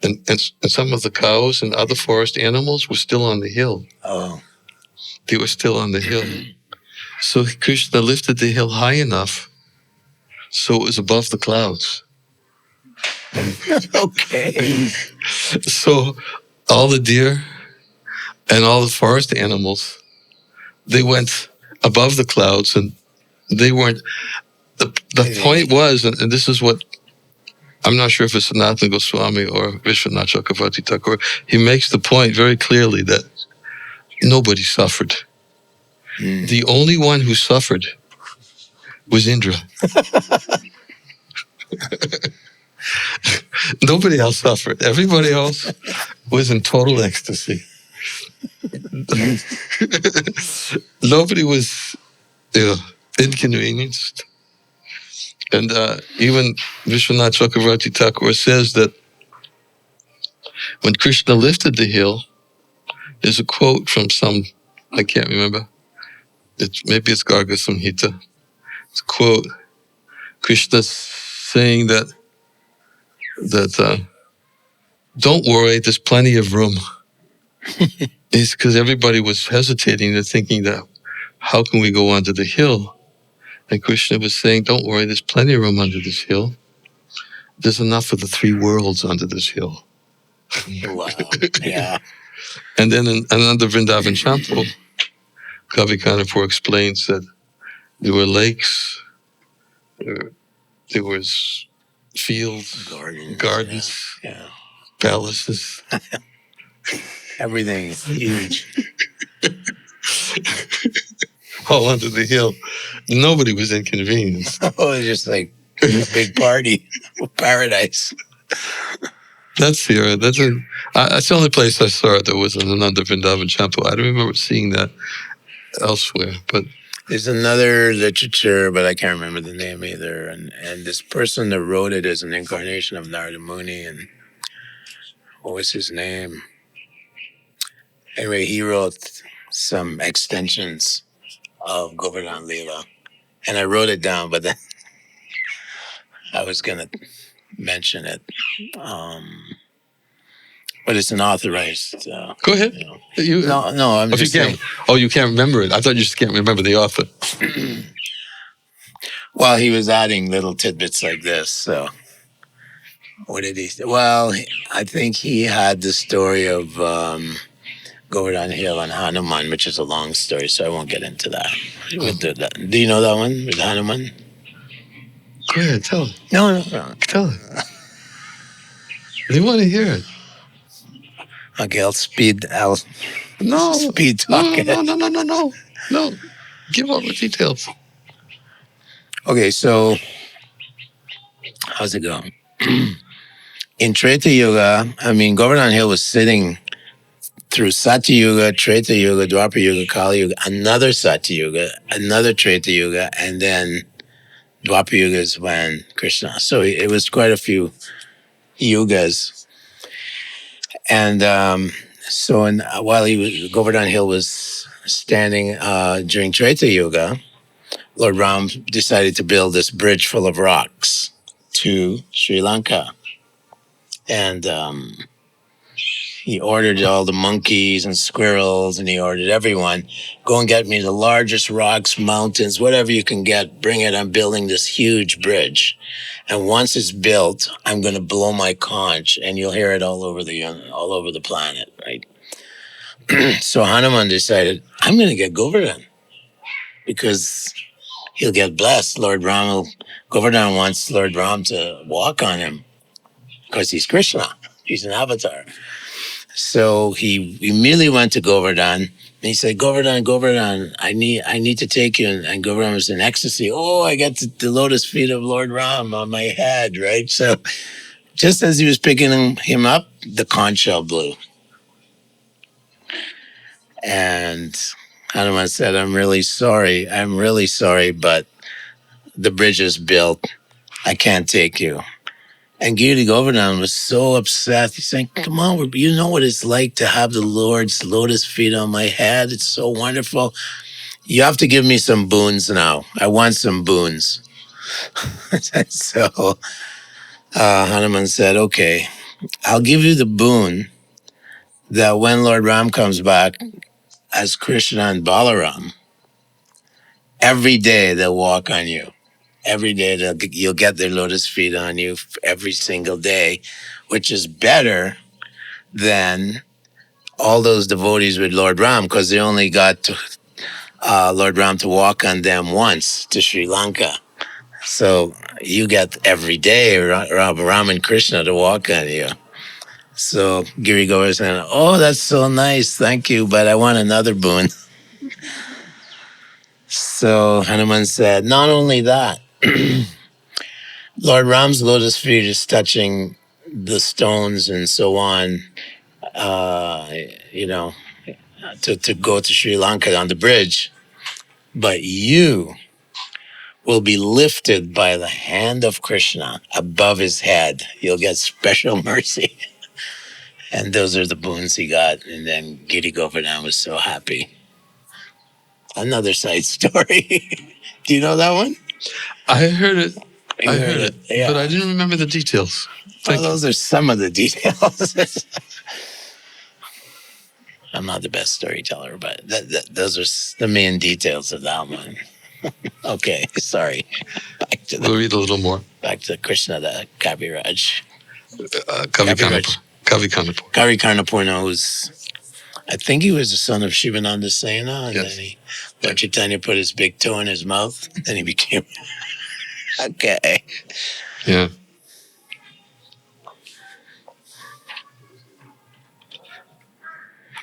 and some of the cows and other forest animals were still on the hill. Oh. They were still on the hill. So Krishna lifted the hill high enough so it was above the clouds. Okay. So all the deer and all the forest animals, they went above the clouds, and they weren't. The point was, and this is what, I'm not sure if it's Sanatana Goswami or Vishwanath Chakravarti Thakur, he makes the point very clearly that nobody suffered. The only one who suffered was Indra. Nobody else suffered. Everybody else was in total ecstasy. Nobody was inconvenienced. And even Vishwanath Chakravarti Thakur says that when Krishna lifted the hill, there's a quote from I can't remember. Maybe it's Garga Samhita. It's a quote. Krishna's saying that don't worry, there's plenty of room. It's because everybody was hesitating and thinking that, how can we go onto the hill? And Krishna was saying, don't worry, there's plenty of room under this hill. There's enough for the three worlds under this hill. Wow. Yeah. And then in another Vrindavan Champo, Kavi Kanapur explains that there were lakes, there was fields, gardens, Yeah. palaces. Everything is huge. All under the hill. Nobody was inconvenienced. Oh, it's just like a big party. Paradise. That's here. That's the only place I saw it that was in another Vrindavan Champo. I don't remember seeing that elsewhere. But there's another literature, but I can't remember the name either. And this person that wrote it is an incarnation of Narada Muni. And what was his name? Anyway, he wrote some extensions of Govardhan Leela. And I wrote it down, but then I was going to mention it. But it's an authorized. Go ahead. No, I'm just saying. You can't remember it. I thought you just can't remember the author. Well, he was adding little tidbits like this. So, what did he say? Well, I think he had the story of Govardhan Hill and Hanuman, which is a long story, so I won't get into that. Do you know that one with Hanuman? Go ahead, tell it. No. Tell it. They want to hear it. Okay, I'll speed talk it. No. Give all the details. Okay, so how's it going? In Treta Yuga, Govardhan Hill was sitting through Satya Yuga, Treta Yuga, Dwapara Yuga, Kali Yuga, another Satya Yuga, another Treta Yuga, and then Dwapara Yuga is when Krishna. So it was quite a few yugas. And while Govardhan Hill was standing during Treta Yuga, Lord Ram decided to build this bridge full of rocks to Sri Lanka. And he ordered all the monkeys and squirrels, and he ordered everyone, go and get me the largest rocks, mountains, whatever you can get, bring it. I'm building this huge bridge. And once it's built, I'm going to blow my conch, and you'll hear it all over the planet, right? So Hanuman decided, I'm going to get Govardhan because he'll get blessed. Govardhan wants Lord Ram to walk on him because he's Krishna. He's an avatar. So he immediately went to Govardhan and he said, Govardhan, I need to take you. And Govardhan was in ecstasy. Oh, I got the lotus feet of Lord Ram on my head, right? So just as he was picking him up, the conch shell blew. And Hanuman said, I'm really sorry, but the bridge is built. I can't take you. And Giri Govardhan was so upset. He's saying, come on, you know what it's like to have the Lord's lotus feet on my head. It's so wonderful. You have to give me some boons now. I want some boons. So Hanuman said, okay, I'll give you the boon that when Lord Ram comes back as Krishna and Balaram, every day they'll walk on you. Every day you'll get their lotus feet on you every single day, which is better than all those devotees with Lord Ram because they only got Lord Ram to walk on them once to Sri Lanka. So you get every day Ram and Krishna to walk on you. So Giri Govardhan said, oh, that's so nice. Thank you. But I want another boon. So Hanuman said, not only that, Lord Ram's lotus feet is touching the stones and so on, to go to Sri Lanka on the bridge. But you will be lifted by the hand of Krishna above his head. You'll get special mercy. And those are the boons he got. And then Giri Govardhan was so happy. Another side story. Do you know that one? I heard it. You heard it. Yeah. But I didn't remember the details. Well, those are some of the details. I'm not the best storyteller, but those are the main details of that one. Okay, sorry. We'll read a little more. Back to Krishna, the Kaviraj. Kavikarnapur. Kavikarnapurna, who's, I think he was the son of Shivananda Sena, and Yes. then Lord Chaitanya put his big toe in his mouth, and then he became, okay. Yeah.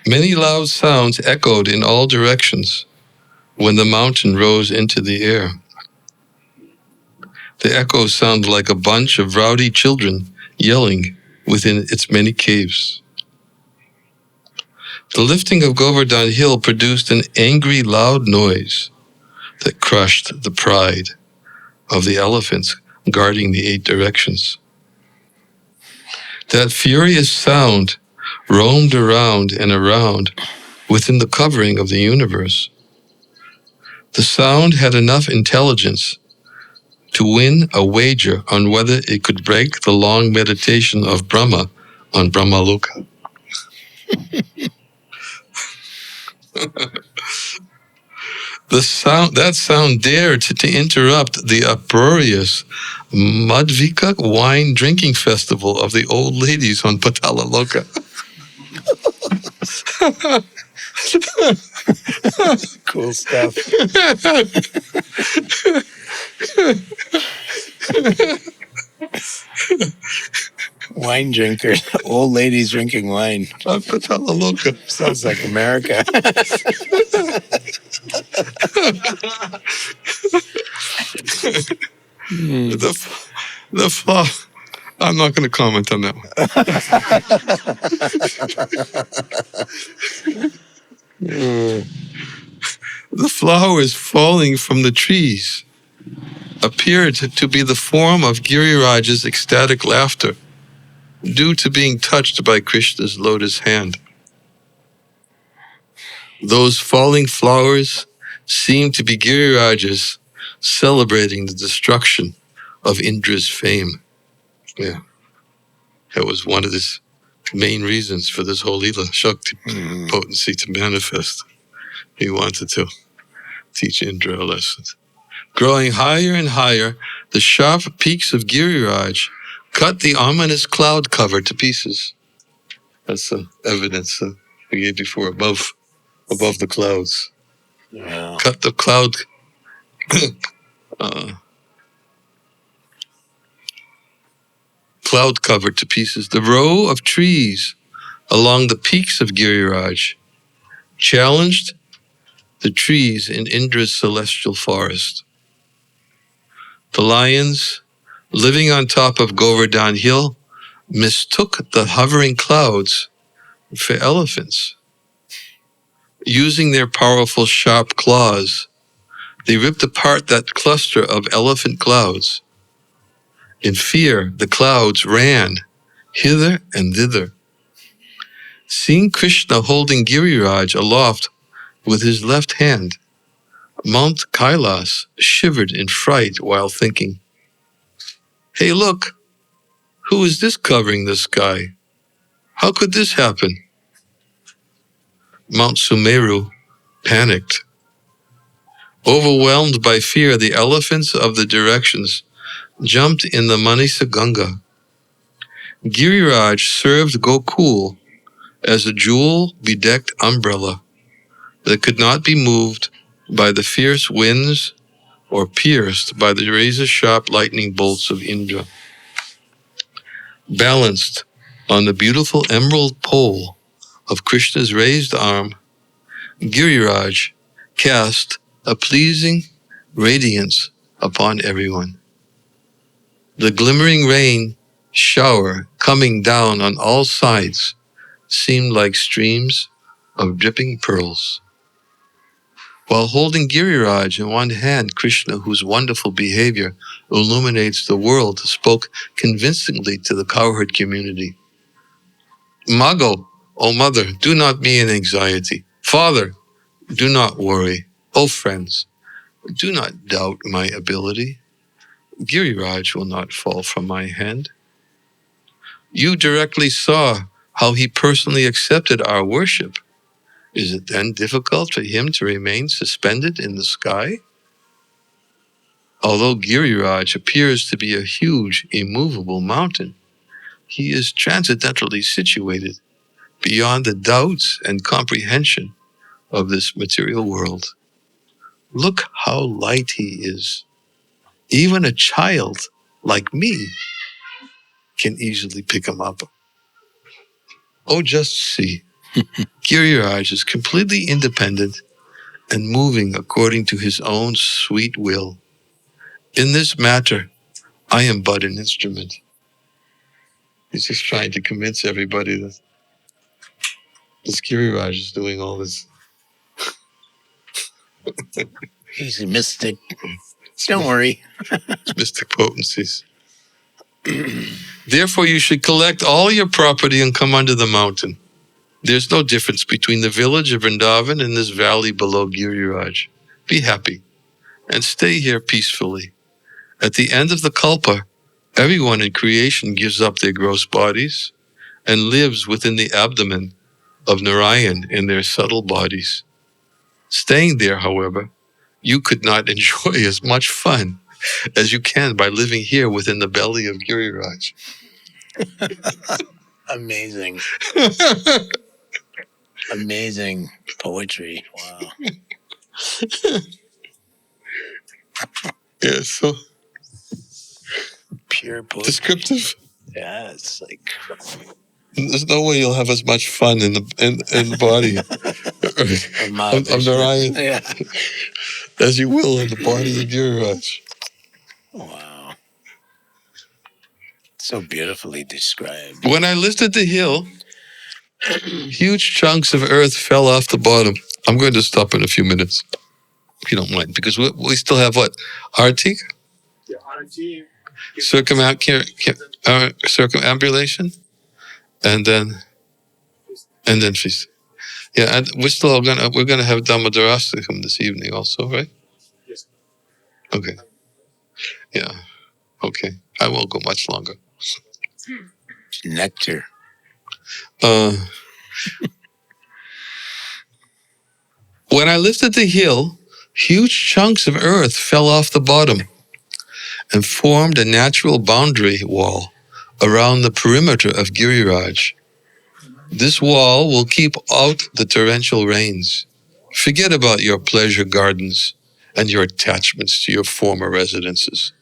Many loud sounds echoed in all directions when the mountain rose into the air. The echoes sounded like a bunch of rowdy children yelling within its many caves. The lifting of Govardhan Hill produced an angry, loud noise that crushed the pride of the elephants guarding the 8 directions. That furious sound roamed around and around within the covering of the universe. The sound had enough intelligence to win a wager on whether it could break the long meditation of Brahma on Brahmaloka. That sound dared to interrupt the uproarious Madhvika wine drinking festival of the old ladies on Patalaloka. Cool stuff. Wine drinkers, old ladies drinking wine. On Patalaloka. Sounds like America. The flower. I'm not going to comment on that one. The flowers falling from the trees appeared to be the form of Giriraj's ecstatic laughter, due to being touched by Krishna's lotus hand. Those falling flowers seemed to be Giriraj's celebrating the destruction of Indra's fame. Yeah. That was one of his main reasons for this whole Leela Shakti potency to manifest. He wanted to teach Indra a lesson. Growing higher and higher, the sharp peaks of Giriraj cut the ominous cloud cover to pieces. That's the evidence we gave before, above the clouds. Wow. Cut the cloud cloud cover to pieces. The row of trees along the peaks of Giriraj challenged the trees in Indra's celestial forest. The lions living on top of Govardhan Hill mistook the hovering clouds for elephants. Using their powerful sharp claws, they ripped apart that cluster of elephant clouds. In fear, the clouds ran hither and thither. Seeing Krishna holding Giriraj aloft with his left hand, Mount Kailas shivered in fright while thinking, "Hey, look, who is this covering the sky? How could this happen?" Mount Sumeru panicked. Overwhelmed by fear, the elephants of the directions jumped in the Manisa Ganga. Giriraj served Gokul as a jewel-bedecked umbrella that could not be moved by the fierce winds or pierced by the razor-sharp lightning bolts of Indra. Balanced on the beautiful emerald pole of Krishna's raised arm, Giriraj cast a pleasing radiance upon everyone. The glimmering rain shower coming down on all sides seemed like streams of dripping pearls. While holding Giriraj in one hand, Krishna, whose wonderful behavior illuminates the world, spoke convincingly to the cowherd community. "Mago, O mother, do not be in anxiety. Father, do not worry. O friends, do not doubt my ability. Giriraj will not fall from my hand. You directly saw how he personally accepted our worship. Is it then difficult for him to remain suspended in the sky? Although Giriraj appears to be a huge, immovable mountain, he is transcendentally situated beyond the doubts and comprehension of this material world. Look how light he is. Even a child like me can easily pick him up. Oh, just see. Giriraj is completely independent and moving according to his own sweet will. In this matter, I am but an instrument." He's just trying to convince everybody that this Giriraj is doing all this. He's a mystic. Don't worry. Mystic potencies. "Therefore, you should collect all your property and come under the mountain. There's no difference between the village of Vrindavan and this valley below Giriraj. Be happy and stay here peacefully. At the end of the kalpa, everyone in creation gives up their gross bodies and lives within the abdomen of Narayan in their subtle bodies. Staying there, however, you could not enjoy as much fun as you can by living here within the belly of Giriraj." Amazing. Amazing poetry. Wow. Yeah, so Pure poetry. descriptive. Yeah, it's like There's no way you'll have as much fun in the body of Narayan yeah. as you will in the body of Giriraj. Wow. So beautifully described. When I lifted the hill, huge chunks of earth fell off the bottom. I'm going to stop in a few minutes, if you don't mind, because we still have what? Arti? Yeah, Arti. Circumambulation? And then feast. Yeah, and we're gonna have Damodarastikam this evening also, right? Yes. Okay. Yeah. Okay. I won't go much longer. Nectar. When I lifted the hill, huge chunks of earth fell off the bottom and formed a natural boundary wall around the perimeter of Giriraj. This wall will keep out the torrential rains. Forget about your pleasure gardens and your attachments to your former residences.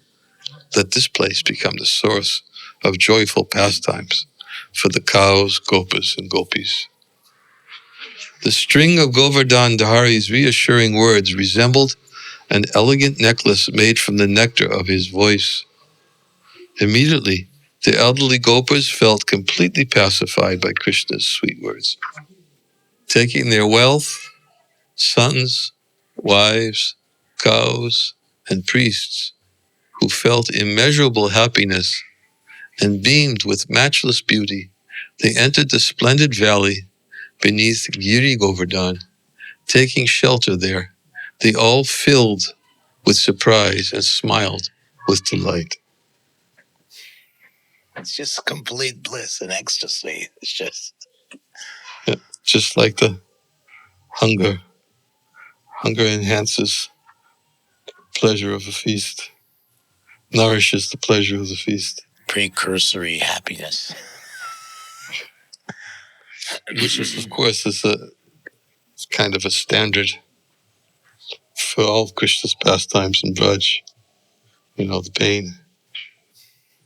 Let this place become the source of joyful pastimes for the cows, gopas, and gopis. The string of Govardhan Dhari's reassuring words resembled an elegant necklace made from the nectar of his voice. Immediately, the elderly gopas felt completely pacified by Krishna's sweet words. Taking their wealth, sons, wives, cows, and priests, who felt immeasurable happiness and beamed with matchless beauty, they entered the splendid valley beneath Giri Govardhan. Taking shelter there, they all filled with surprise and smiled with delight. It's just complete bliss and ecstasy. It's just like the hunger. Hunger enhances pleasure of a feast, nourishes the pleasure of the feast. Precursory happiness. Which is, of course, is kind of a standard for all Krishna's pastimes in Braj. The pain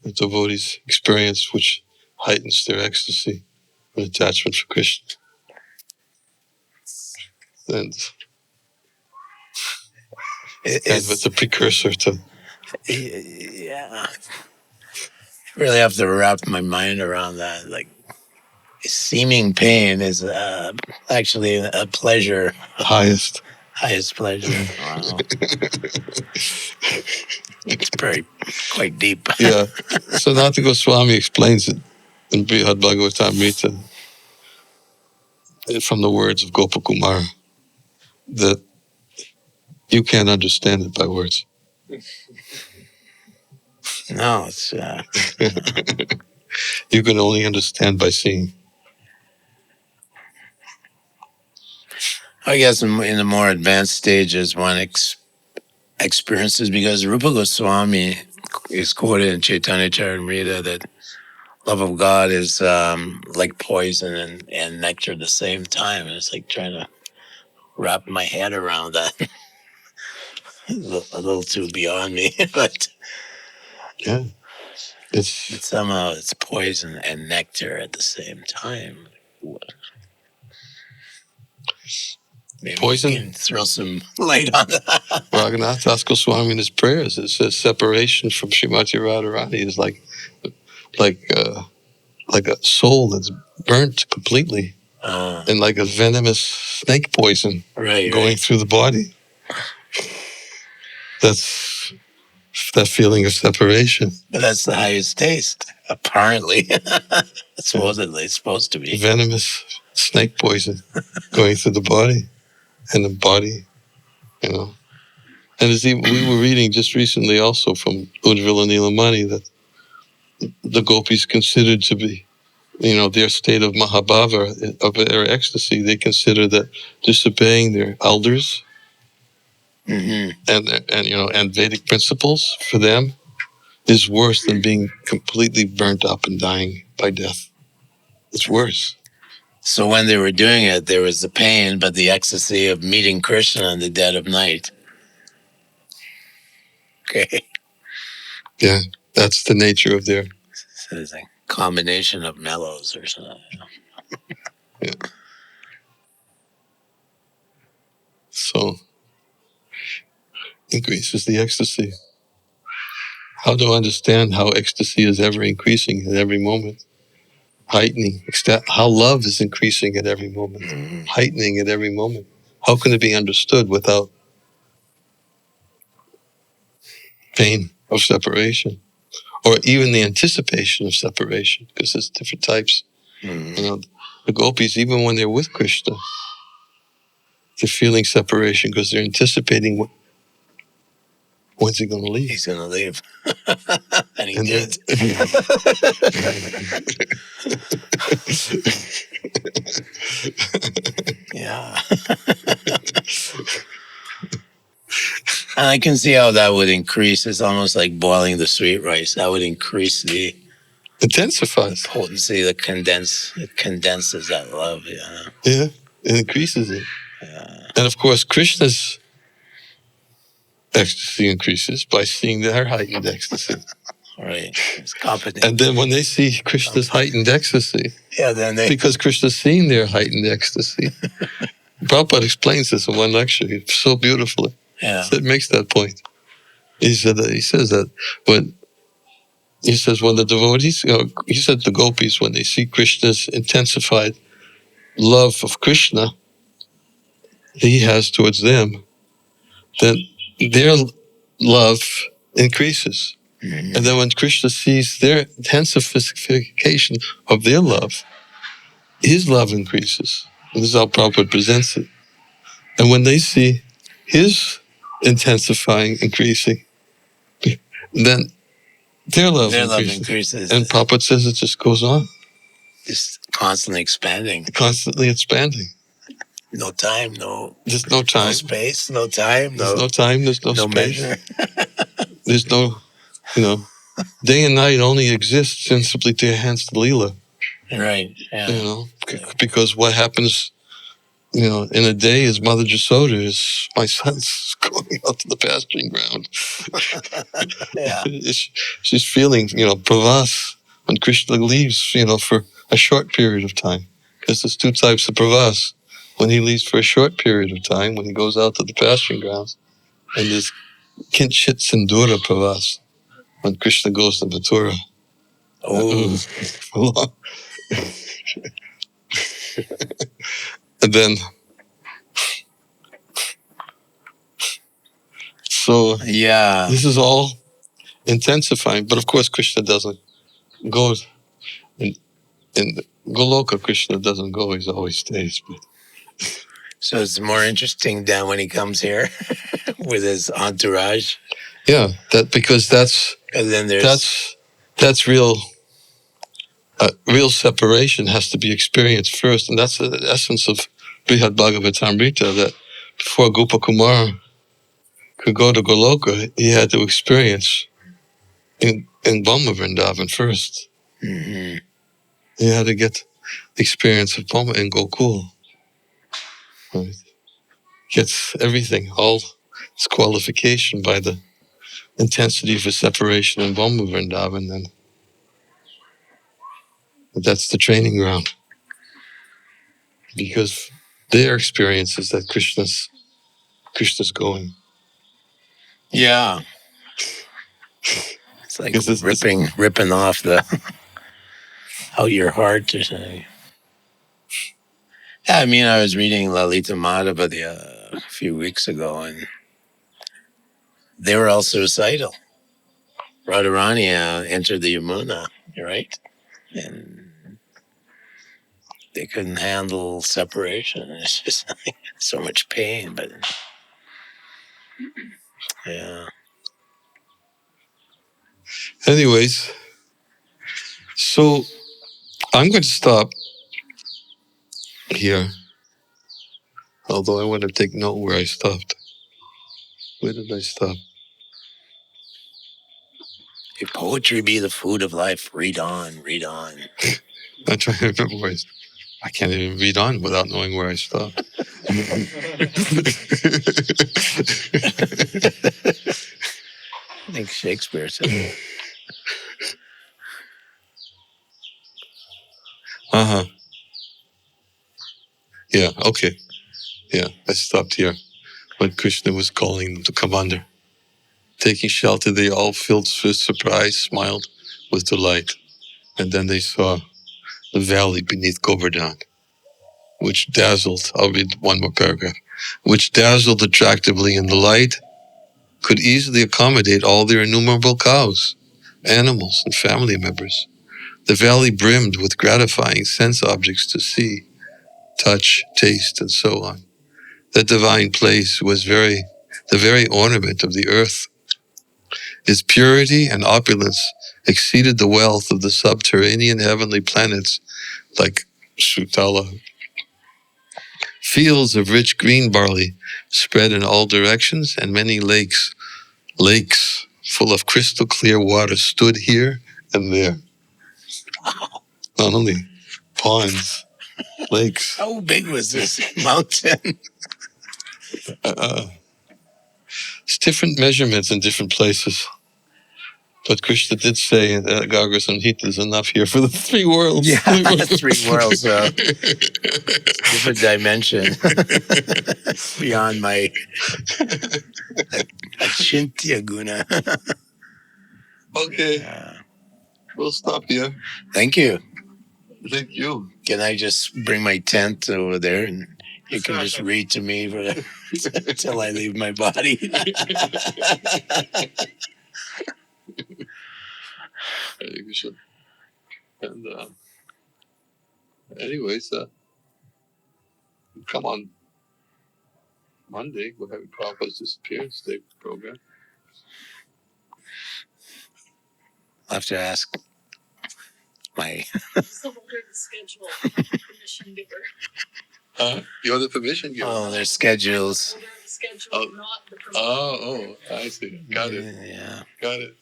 the devotees experience, which heightens their ecstasy and attachment for Krishna. And it's a precursor to... Yeah. I really have to wrap my mind around that. Like, seeming pain is actually a pleasure. Highest pleasure. Wow. It's quite deep. Yeah. Sanatana Goswami explains it in Brihad Bhagavatamrita from the words of Gopakumara that you can't understand it by words. No, it's... You can only understand by seeing. I guess in the more advanced stages, one experiences, because Rupa Goswami is quoted in Chaitanya Charitamrita that love of God is like poison and nectar at the same time. And it's like trying to wrap my head around that. A little too beyond me, but yeah, but somehow it's poison and nectar at the same time. Maybe poison. You can throw some light on that. Raghunath Das Goswami in his prayers, it says separation from Srimati Radharani is like a soul that's burnt completely, and like a venomous snake poison going through the body. That's that feeling of separation. But that's the highest taste, apparently. Supposedly, it's supposed to be. Venomous snake poison going through the body, and the body, And as we were reading just recently also from Ujjvala Nilamani that the gopis considered to be, their state of Mahabhava, of their ecstasy, they consider that disobeying their elders and Vedic principles for them is worse than being completely burnt up and dying by death. It's worse. So when they were doing it, there was the pain, but the ecstasy of meeting Krishna in the dead of night. Okay. Yeah, that's the nature of their... So it's a combination of mellows or something. Yeah. So, increases the ecstasy. How to understand how ecstasy is ever increasing at every moment, heightening, how love is increasing at every moment, heightening at every moment. How can it be understood without pain of separation, or even the anticipation of separation? Because there's different types. The gopis, even when they're with Krishna, they're feeling separation because they're anticipating When's he going to leave? He's going to leave. And he And did. Yeah. And I can see how that would increase. It's almost like boiling the sweet rice. That would increase the intensifies. potency, it condenses that love. Yeah. Yeah, it increases it. Yeah. And of course, Krishna's ecstasy increases by seeing their heightened ecstasy. Right. It's competent. And then when they see Krishna's heightened ecstasy, Yeah, then they. because Krishna's seeing their heightened ecstasy, Prabhupada explains this in one lecture so beautifully. Yeah. So it makes that point. He says that when the devotees, he said the gopis, when they see Krishna's intensified love of Krishna he has towards them, then their love increases. Mm-hmm. And then when Krishna sees their intensification of their love, his love increases. And this is how Prabhupada presents it. And when they see his intensifying, increasing, then their love increases. And Prabhupada says it just goes on. Just constantly expanding. Constantly expanding. No time, no. There's no time. No space, no time. There's no time, there's no space. Measure. There's no, day and night only exists simply to enhance the Leela. Right, yeah. Because what happens, in a day is Mother Jasoda is my son's going out to the pasturing ground. Yeah. She's feeling, pravas when Krishna leaves, for a short period of time. Because there's two types of pravas. When he leaves for a short period of time, when he goes out to the pasturing grounds, and there's Kinchit Sindura pravas, when Krishna goes to Mathura. Oh. And then, so yeah, this is all intensifying. But of course, Krishna doesn't go in Goloka. Krishna doesn't go; he always stays. But so it's more interesting than when he comes here with his entourage. Yeah, because that's real. Real separation has to be experienced first, and that's the essence of Brihad Bhagavatamrita. That before Gopakumar could go to Goloka, he had to experience in Bhoma Vrindavan first. Mm-hmm. He had to get the experience of Bhoma in Gokul. Right? Gets everything, all its qualification by the intensity of his separation in Bhoma Vrindavan, then that's the training ground. Because their experience is that Krishna's going. Yeah. It's like ripping off out your heart or something. Yeah, I mean, I was reading Lalita Madhava a few weeks ago, and they were all suicidal. Radharani entered the Yamuna, right? And they couldn't handle separation. It's just like, so much pain, but yeah. Anyways, so I'm going to stop here. Although I want to take note where I stopped. Where did I stop? If poetry be the food of life, read on, read on. I'm trying to remember where I can't even read on without knowing where I stopped. I think Shakespeare said that. Yeah, okay. Yeah, I stopped here when Krishna was calling them to come under. Taking shelter, they all filled with surprise, smiled with delight. And then they saw the valley beneath Govardhana, which dazzled, I'll read one more paragraph, which dazzled attractively in the light, could easily accommodate all their innumerable cows, animals, and family members. The valley brimmed with gratifying sense objects to see, touch, taste, and so on. That divine place was the very ornament of the earth, His purity and opulence exceeded the wealth of the subterranean heavenly planets like Sutala. Fields of rich green barley spread in all directions, and many lakes full of crystal clear water stood here and there. Not only ponds, lakes. How big was this mountain? It's different measurements in different places. But Krishna did say that Gagra Samhita is enough here for the three worlds. Yeah, 3 worlds. Different dimension. Beyond my Achintya Guna. Okay, we'll stop here. Thank you. Thank you. Can I just bring my tent over there and you can just read to me until I leave my body? And anyways, come on Monday. We're having Prabhupada's Disappearance Day program. I'll have to ask my... Someone heard the schedule. Permission giver. You're the permission giver. Oh, their schedules. They're the schedule, not the permission. Oh, I see. Got it. Yeah. Got it.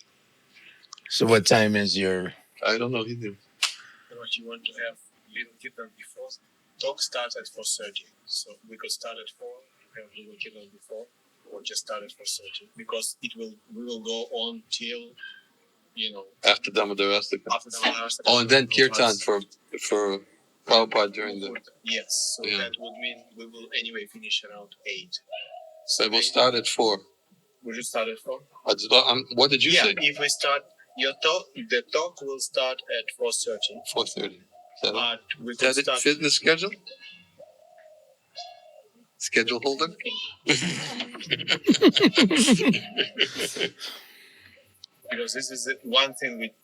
So what time is your... I don't know either. What you want to have little Kirtan before? Talk starts at 4:30. So we could start at 4, have little Kirtan before, or just start at 4:30. Because we will go on till, After Dhammadarastika. after the last. Oh, and then Kirtan for Prabhupada during the... Yes, so Yeah. that would mean we will anyway finish around 8. So we'll start at 4. We should start at 4. What did you say? If we start the talk will start at 4:30. 4:30. But we Does could it start. fit in the schedule? Schedule holder? Because this is one thing it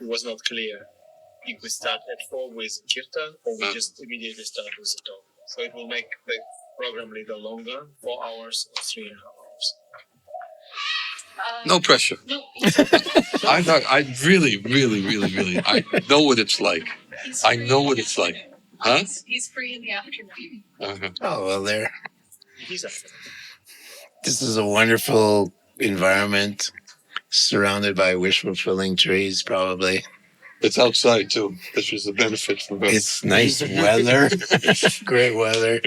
was not clear. If we start at 4 with Kirtan, or we just immediately start with the talk. So it will make the program a little longer, 4 hours or 3.5 hours. No pressure. No. I really, I know what it's like. I know what it's like. Huh? He's free in the afternoon. Uh-huh. Oh, well, there. He's after. This is a wonderful environment surrounded by wish-fulfilling trees, probably. It's outside, too, which is a benefit for us. It's nice weather. Great weather.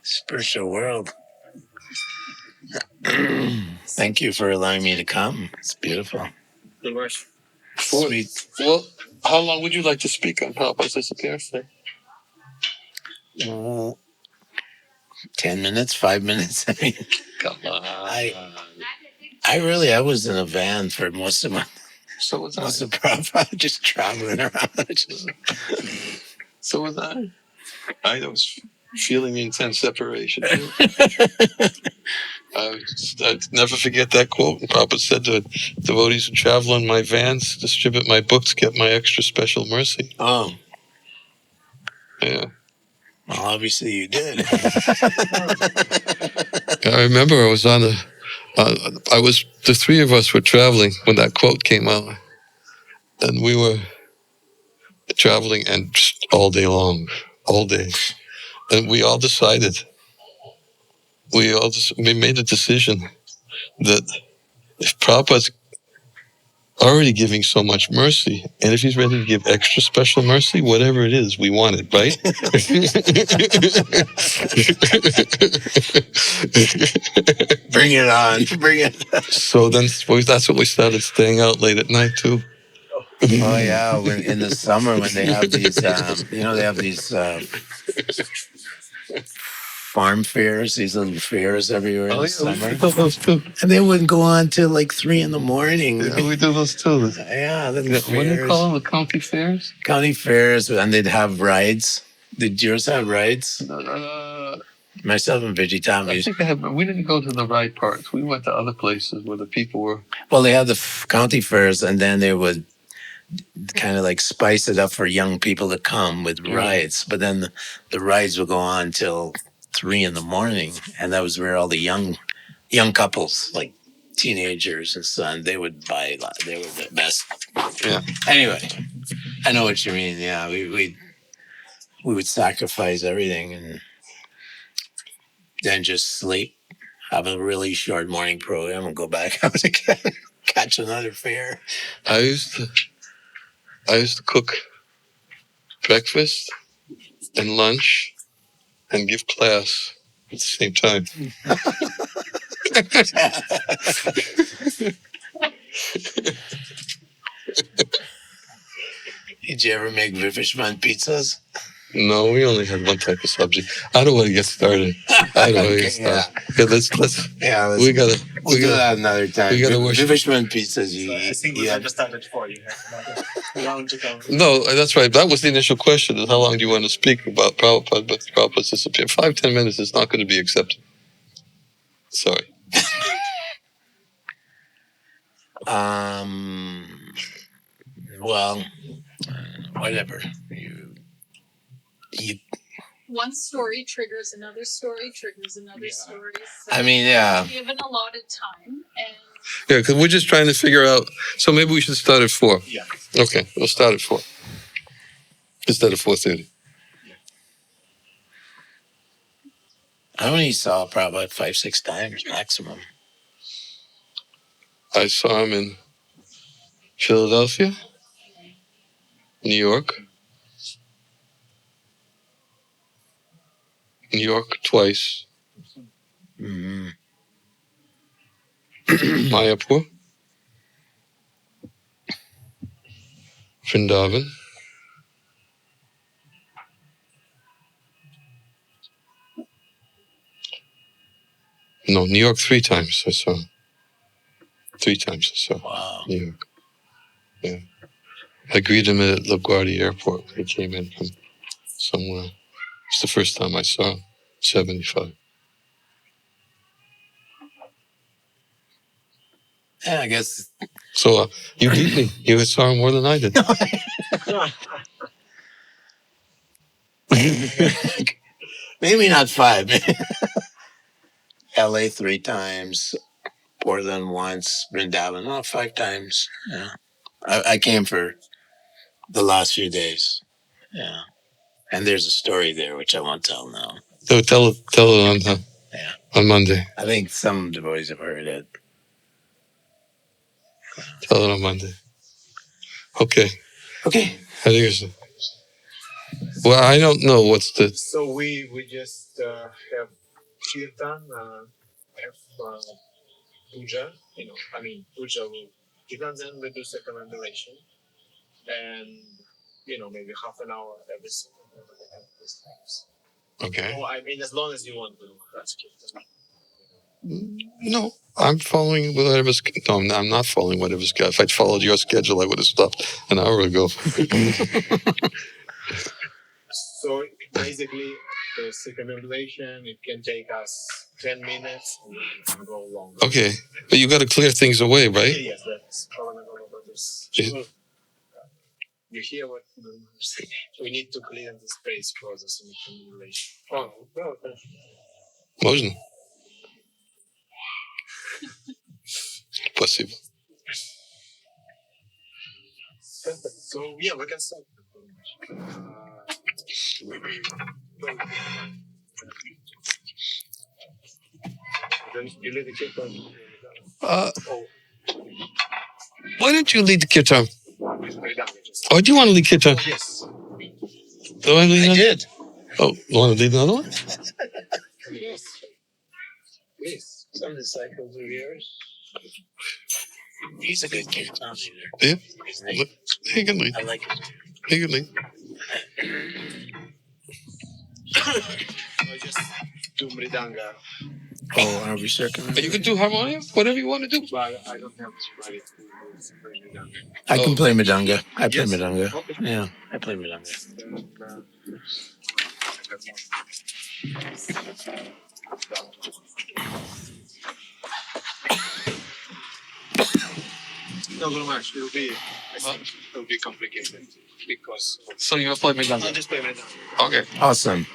Spiritual world. Thank you for allowing me to come. It's beautiful. Good work. Sweet. Well, how long would you like to speak on Prabhupada's Disappearance Day? 10 minutes, 5 minutes. I mean, Come on. I was in a van for most of So was I. Prabhupada, just traveling around. So was I. I was feeling the intense separation. I'd never forget that quote. Prabhupada said to devotees who travel in my vans, distribute my books, get my extra special mercy. Oh, Yeah. well, obviously you did. I remember I was the three of us were traveling when that quote came out. And we were traveling and just all day long, all day. And we all decided, we made a decision that if Prabhupada's already giving so much mercy, and if he's ready to give extra special mercy, whatever it is, we want it, right? Bring it on. Bring it. So then that's what we started staying out late at night too. Oh, yeah. In the summer when they have these, they have these farm fairs, these little fairs everywhere in the summer. We do those too. And they wouldn't go on till like 3 a.m. Yeah, we do those too. Yeah, the What do they call them? The county fairs? county fairs, and they'd have rides. Did yours have rides? Myself and Vijay I Tommy. think we didn't go to the ride parks. We went to other places where the people were. Well, they had the county fairs, and then they would kind of like spice it up for young people to come with rides. But then the rides would go on till 3 in the morning, and that was where all the young couples, like teenagers and son, they would buy. They were the best. Yeah. Anyway, I know what you mean. Yeah, we would sacrifice everything and then just sleep, have a really short morning program, and go back out again, catch another fare. I used to cook breakfast and lunch and give class at the same time. Did you ever make Vivishman pizzas? No, we only had one type of subject. I don't want to get started. I don't want to get started. Yeah, let's. Yeah, We gotta. We'll do that another time. We gotta worship. Vivishman pizzas. I think we have started for you. Round to come. No, that's right. That was the initial question: is how long do you want to speak about Prabhupada? But Prabhupada's disappeared. 5-10 minutes is not going to be accepted. Sorry. Well, whatever. You. One story triggers another story, triggers another story. So I mean, yeah. given a lot of time, and Yeah, because we're just trying to figure out. So maybe we should start at 4. Yeah. Okay, we'll start at 4 instead of 4:30. I only saw Prabhupada 5-6 times maximum. I saw him in Philadelphia, New York twice, Mm-hmm. Mayapur, Vrindavan, no, New York 3 times I saw him. 3 times I saw him. Wow. New York. Yeah. I greeted him at LaGuardia Airport when he came in from somewhere. It's the first time I saw him, 75. Yeah, I guess. So you beat me. You saw him more than I did. Maybe not 5. LA 3 times, Portland once, Vrindavan, 5 times. Yeah. I came for the last few days. Yeah. And there's a story there which I won't tell now. So tell it on Monday. I think some devotees have heard it. Tell it on Monday. Okay. Hare Krishna. Well, I don't know what's the. So we just have Kirtan, have Puja, Puja will Kirtan, then we do circumambulation, and maybe half an hour every single day we have these times. Okay. Or, as long as you want to, that's Kirtan. No, I'm following whatever's. No, I'm not following whatever's schedule. If I'd followed your schedule, I would have stopped an hour ago. So basically, the circumambulation, it can take us 10 minutes and it can go longer. Okay, but you got to clear things away, right? Yes, that's brothers. You hear what we need to clear the space for the circumambulation. Oh, okay. Можно? Спасибо. So yeah, we can start. Then you lead the Kirtan. Why don't you lead the Kirtan? Or do you want to lead Kirtan? Yes. Do I lead? I did. Oh, you want to lead another one? Yes. Please. Some disciples of yours. He's a good Kirtan leader. Yeah. His name. He can lead. I like it. He can lead. I just do mridanga. Oh, are we circumambulating? You can do harmonium, whatever you want to do. But I don't have somebody to play mridanga. I can play Madanga. I play Yes. Madanga. Okay. Yeah, I play Madanga. No, very much. It'll be complicated because So you're playing I'll Madonna. just play mridanga. Okay. Awesome.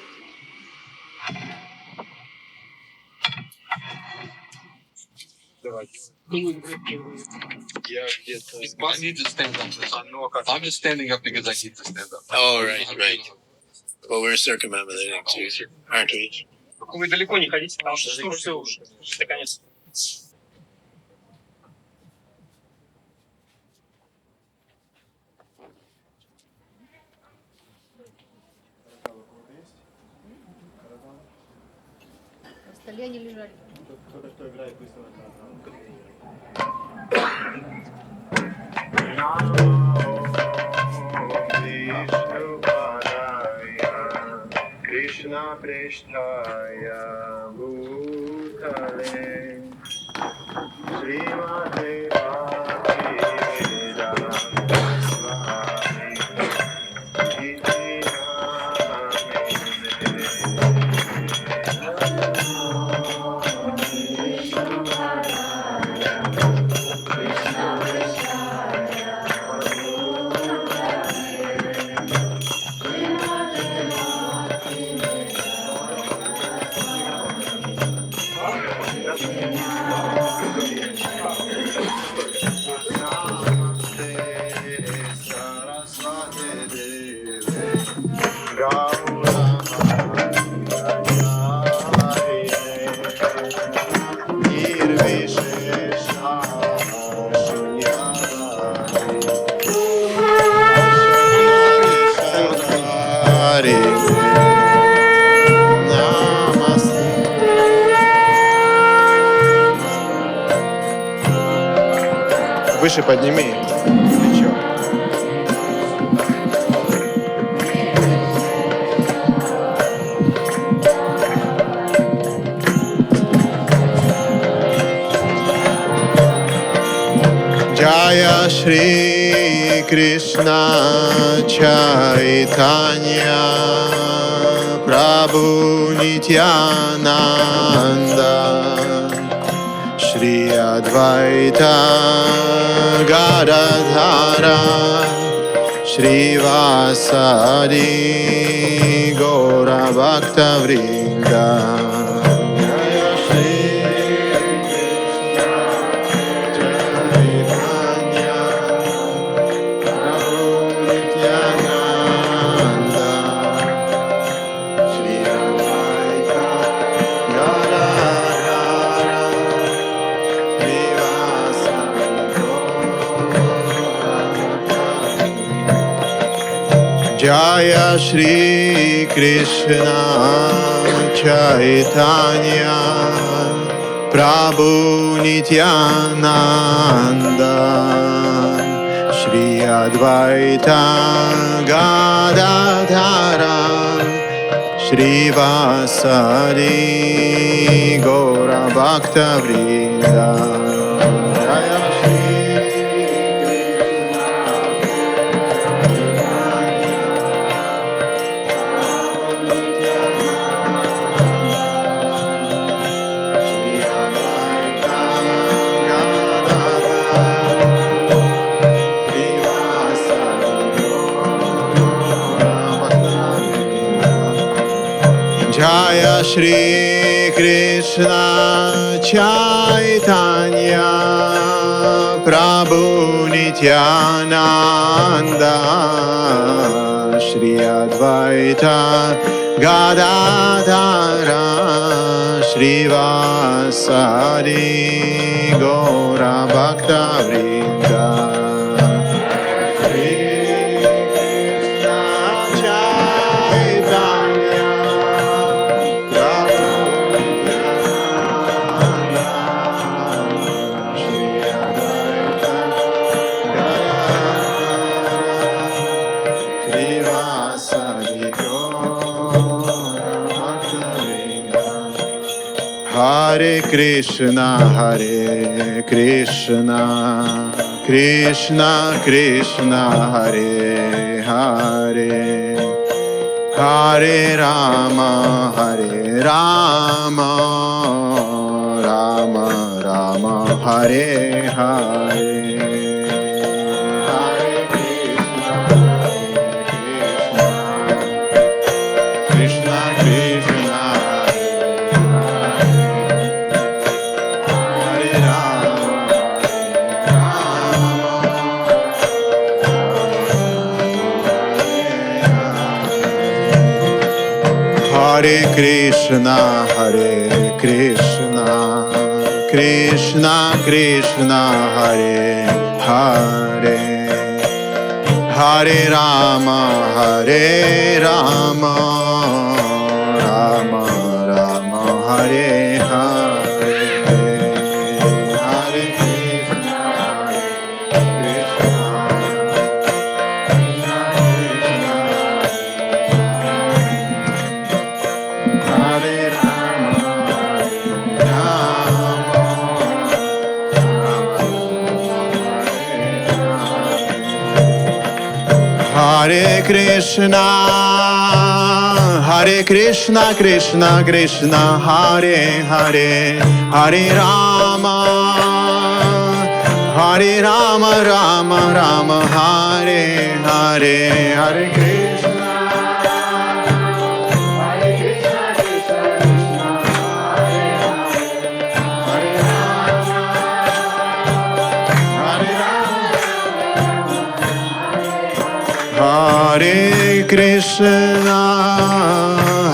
I need to stand up. I'm just standing up because I need to stand up. Oh, right. Well, we're circumambulating too, aren't we? Вы далеко не ходите, потому что все уже. Наконец. На столе они лежали. Krishna Prishtaya Bhutale Srimate Bhaktivedanta Swami Iti Выше подними плечо. Jaya Shri Krishna Chaitanya Prabhu Nityananda Shri Advaita Gadadhara Shri Vasadi Gaura Bhakta Vrinda Jaya Shri Chaitanya Prabhu Nityananda Shri Advaita Gadadhara Jaya Shri Krishna Chaitanya Prabhu Nityananda Shri Advaita Gadadhara Shri Vasari Gaura Bhakta Vrinda Jaya Shri Jaya Shri Krishna Chaitanya Prabhu Nityananda Shri Advaita Gadadhara Shri Vasari Gaura Bhakta Vrinda Hare Krishna, Krishna Krishna, Hare Hare, Hare Rama, Rama Rama, Hare Hare. Hare Hare Krishna, Krishna Krishna, Hare Hare, Hare Rama, Rama Rama, Hare Hare, Hare Krishna, Hare Krishna, Hare Krishna, Krishna Krishna, Hare Hare, Hare Rama, Rama Rama, Hare Hare, Hare Krishna,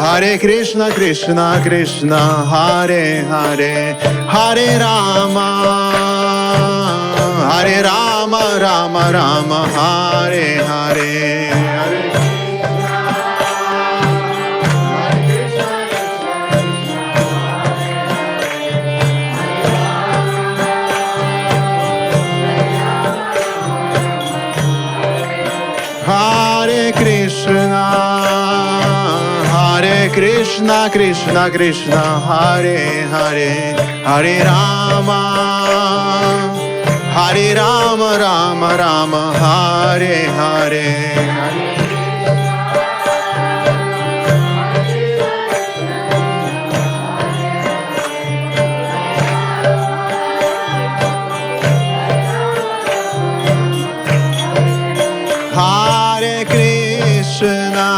Hare Krishna, Krishna Krishna, Hare Hare, Hare Rama, Hare Krishna, Hare Krishna, Krishna Krishna, Hare Hare, Hare Rama, Rama Rama, Hare Hare, Hare Krishna, Hare Krishna, Krishna Krishna, Hare Hare, Hare Rama, Rama Rama, Hare Hare, Hare Krishna,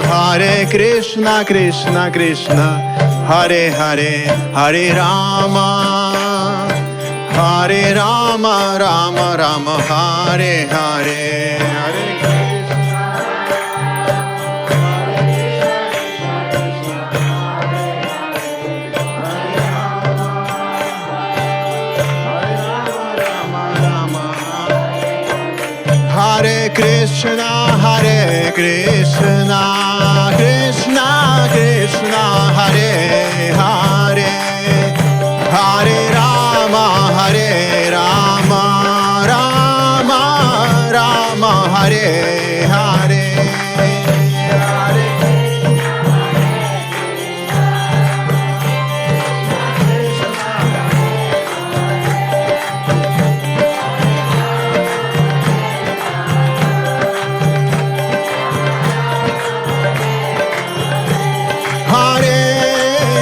Hare Krishna, Krishna Krishna, Hare Hare, Hare Rama, Rama Rama, Hare Hare, Hare Krishna, Hare Krishna, Krishna Krishna, Hare Hare, Hare Rama, Rama Rama, Hare Hare,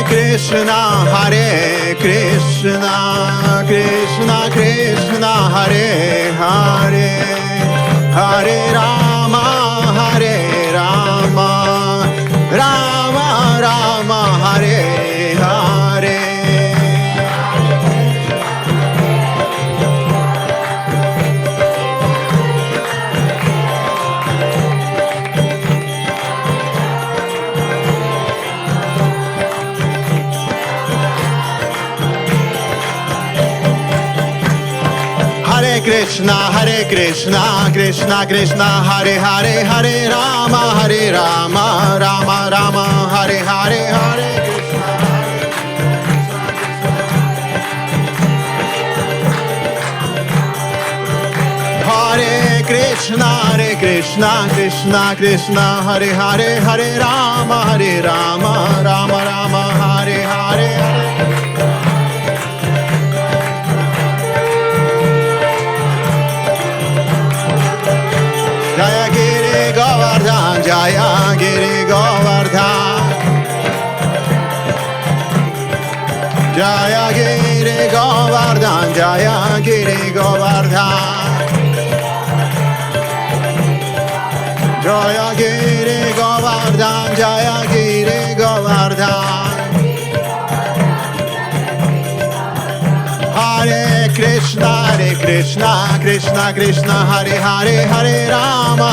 Krishna, Hare Krishna, Krishna Krishna, Hare Hare, Hare Rama, Rama Rama, Hare Hare, Krishna, Hare Krishna, Krishna Krishna, Hare Hare, Hare Rama, Rama Rama, Hare Hare, Hare Krishna, Hare Krishna, Krishna Krishna, Hare Hare, Hare Rama, Rama Rama, Hare Hare, Jaya Giri Govardhan, Jaya Giri Govardhan, Jaya Giri Govardhan, Jaya Giri Govardhan, Jaya Giri Govardhan, Jaya Giri Govardhan, Hare Krishna, Krishna Krishna, Hare Hare, Hare Rama,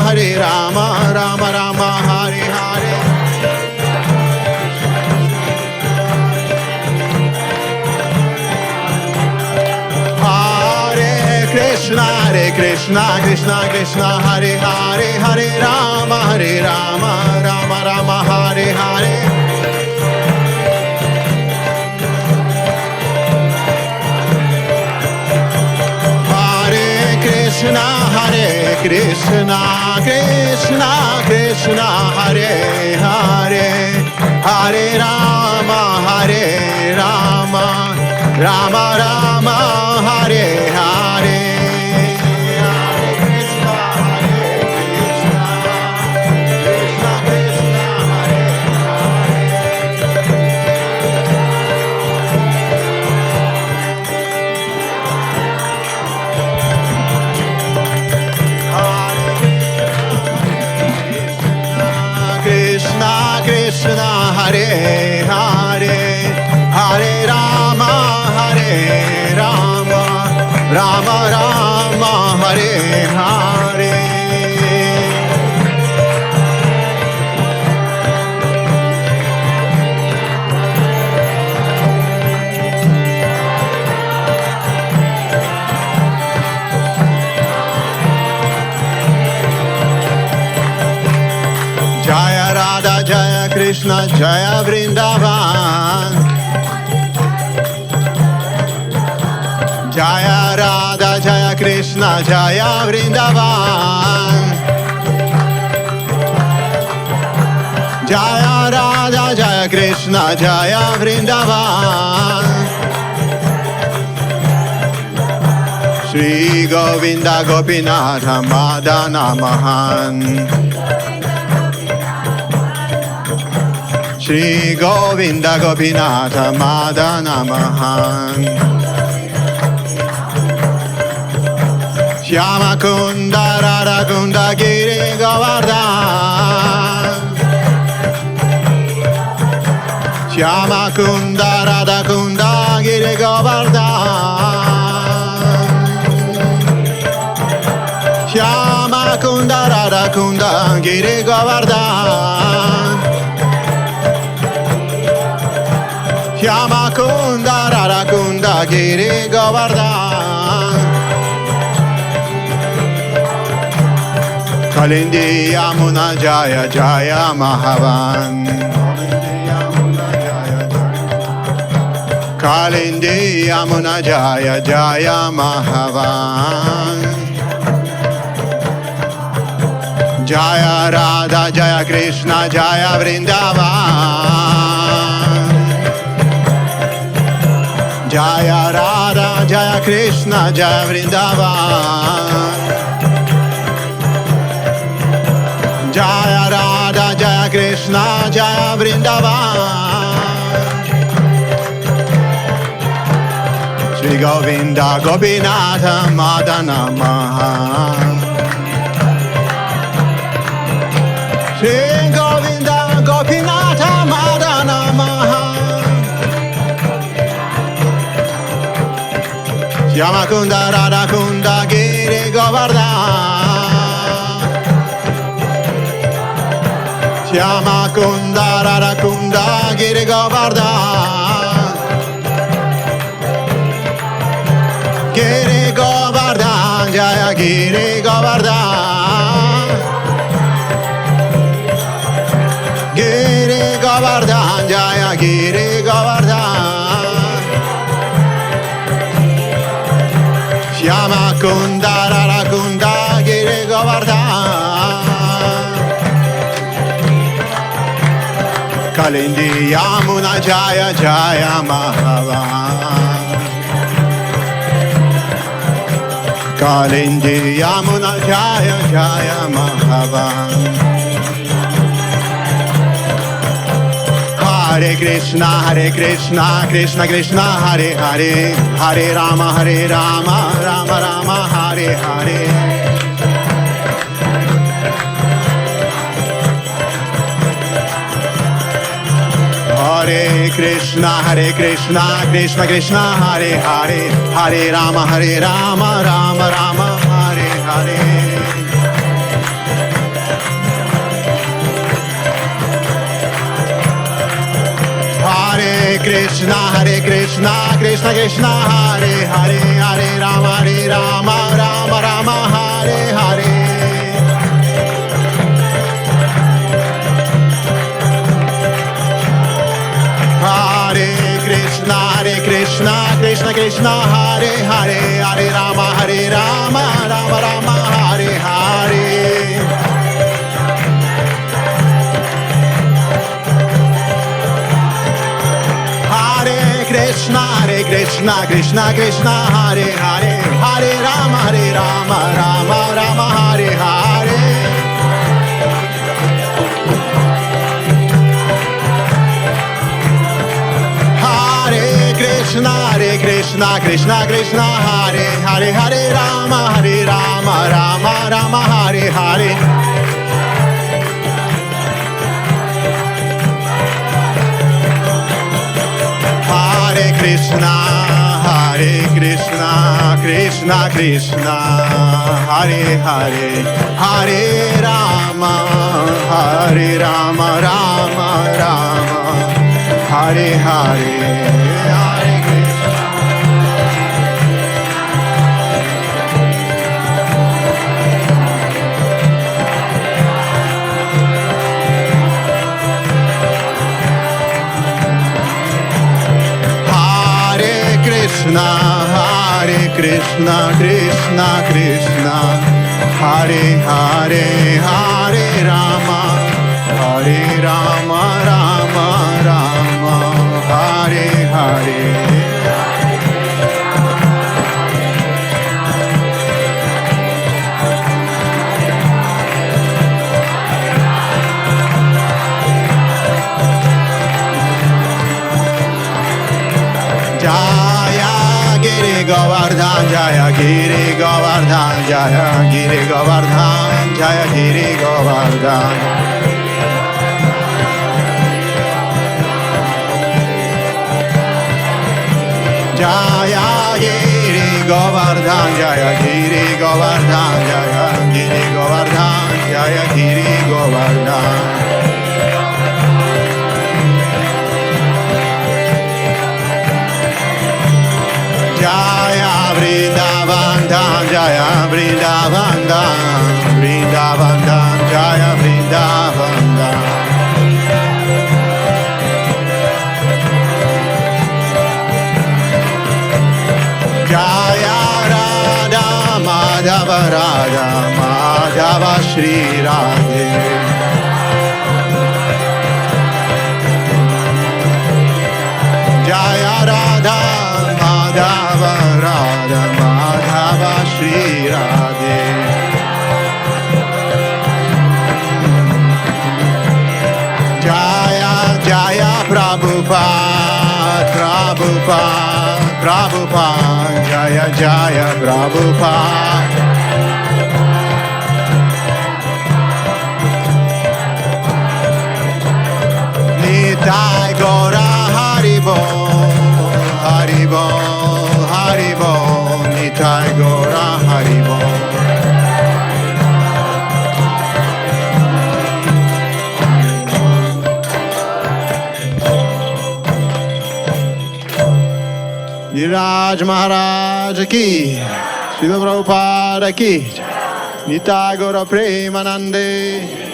Rama Rama, Hare Hare, Krishna Krishna Krishna Hare Hare Hare Rama Rama Rama Hare Hare Krishna Krishna Krishna Hare Hare Hare Rama Rama Rama Hare Hare Krishna Hare Hare Hare Rama Rama Rama Hare Hare Jaya Radha Jaya Krishna Jaya Vrindavan Jaya Radha Jaya Krishna Jaya Vrindavan Jaya Radha Jaya Krishna Jaya Vrindavan Shri Govinda Gopinatha Madana Mahan Shri Govinda Gopinatha Madana Mahan Shyama Kunda Radha Kunda Giri Govardhan Shyama Kunda Radha Kunda Giri Govardhan Shyama Kunda Radha Kunda Giri Govardhan Shyama Kunda Radha Kunda Giri Govardhan Kalindi Yamuna Jaya Jaya Mahavan Kalindi Yamuna Jaya Jaya Mahavan Jaya Radha Jaya Krishna Jaya Vrindavan Jaya Radha Jaya Krishna Jaya Vrindavan Jaya Radha Jaya Krishna Jaya Vrindavan Shri Govinda Gopinatha Madana Mahan Shri Govinda Gopinatha Madana Mahan Shyama Kunda Radha Kunda Giri Govardhan Shyama Kunda Radha Kunda Giri Govardhan Giri Govardhan Jaya Giri Govardhan Giri Govardhan Jaya Giri Govardhan Shyama Kunda Radha Kunda Giri Govardhan Kalindi Yamuna Jaya Jaya Mahavan Kalindi Yamuna Jaya Jaya Mahavan Hare Krishna Krishna Krishna Hare Hare Hare Rama Rama Rama Hare Hare Hare Krishna Krishna Krishna Hare Hare Hare Rama Rama Rama Hare Hare Hare Krishna Krishna Krishna Krishna Hare Hare Hare Rama Rama Rama Hare Hare Hare Krishna Krishna Krishna Hare Hare Hare Rama Rama Rama Hare Hare Hare Krishna Krishna Krishna Hare Hare Hare Rama Rama Rama Hare Hare Hare Krishna Krishna Krishna Hare Hare Hare Rama Rama Rama Hare Hare Hare Krishna Krishna Krishna Hare Hare Hare Rama Rama Rama Hare Hare Hare Krishna Krishna Krishna Krishna Hare Hare Hare Rama Rama Rama Hare Hare Govardhan Jaya Giri Govardhan Jaya Giri Govardhan Jaya Giri Govardhan Jaya Giri Govardhan Jaya Giri Govardhan Jaya Giri Govardhan Jaya Giri Govardhan Jaya Vrindavan Dham Jaya Vrindavan Dham Vrindavan Dham Jaya Vrindavan Dham Jaya Radha Madhava Radha Madhava Shri Radhe Jaya Radha Madhava Radha Madhava Shri Radhe Jaya Jaya Prabhupada Prabhupada Prabhupada Jaya Jaya Prabhupada Nitai Gora Haribo Haribo Haribo Nitai Gora Haribo Niraj Maharaj ki Srila Prabhupada ki Nitai Gora Premanande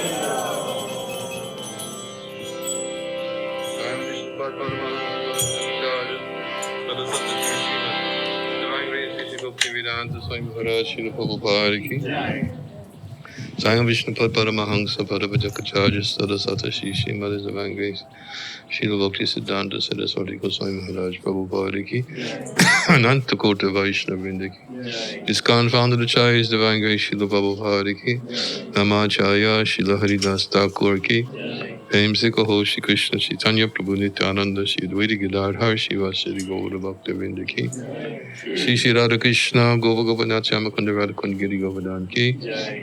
Sangha Vishnupad Paramahansa Paravajakacharya Sada Satashi Srimad Divine Grace Srila Bhakti Siddhanta Saraswati Goswami Maharaj Prabhupada ki Ananta Kota Vaishnavrinda ki ISKCON founder Acharyas Divine Grace Srila Prabhupada ki Namacharya Srila Haridas Thakur ki Prem se kaho Shri Krishna Chaitanya Prabhu Nityananda Shri Advaita Gadadhar Shiva Shri Gaura Bhakta Vrinda ki Shri Shri Radha Krishna Gova Govardhana Chamakunda Radha Kund Giri Govardhan ki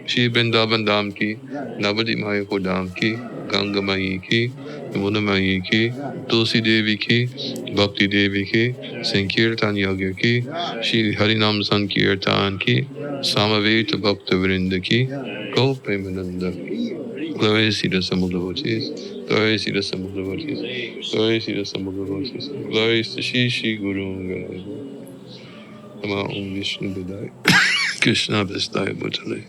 Shri Vrindavan Dham ki Navadi Mayapur Dham ki Ganga Mayi ki Yamuna Mayi ki Tulsi Devi ki Bhakti Devi ki Sankirtan Yagya ki Shri Harinam Sankirtan ki Samaveta Bhakta Vrinda ki Go Premananda Glories to the assembled devotees. Glory to the Sample Devotees. Glory to the Sample Devotees. Glory to Shri Guru Guru. Nama Om Vishnu Vidai. Krishna Vistai Bhutale.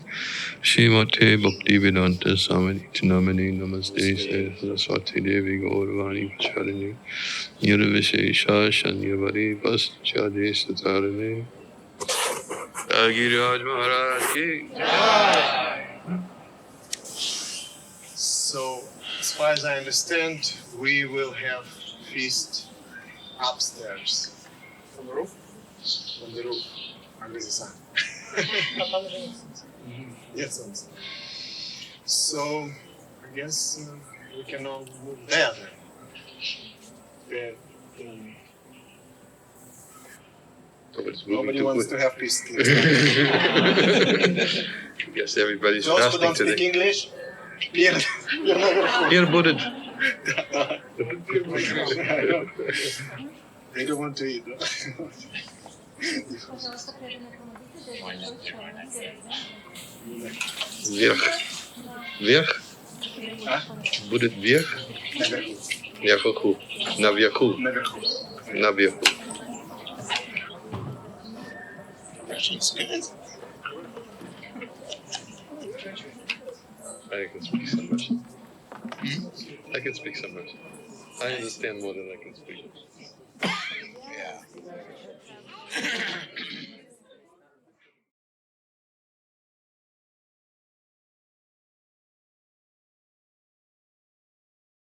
Shrimate Bhakti Vedanta Swami Namani Namaste Saraswati Devi Gauravani Pacharani Nirvishesha Shanyavari Paschade Satarane Agiraj Maharaj Ki. So, as far as I understand, we will have feast upstairs. On the roof? On the roof, under the sun. Yes, on the sun. So, I guess we can all move there then. Nobody wants to have feast. Guess everybody's Those who fasting don't speak today. English, Pierre Buddha. They don't want to eat. Вверх. Будет вверх. Наверху. Наверху. Наверху. I can speak some Russian. I can speak some Russian. I understand more than I can speak. Yeah.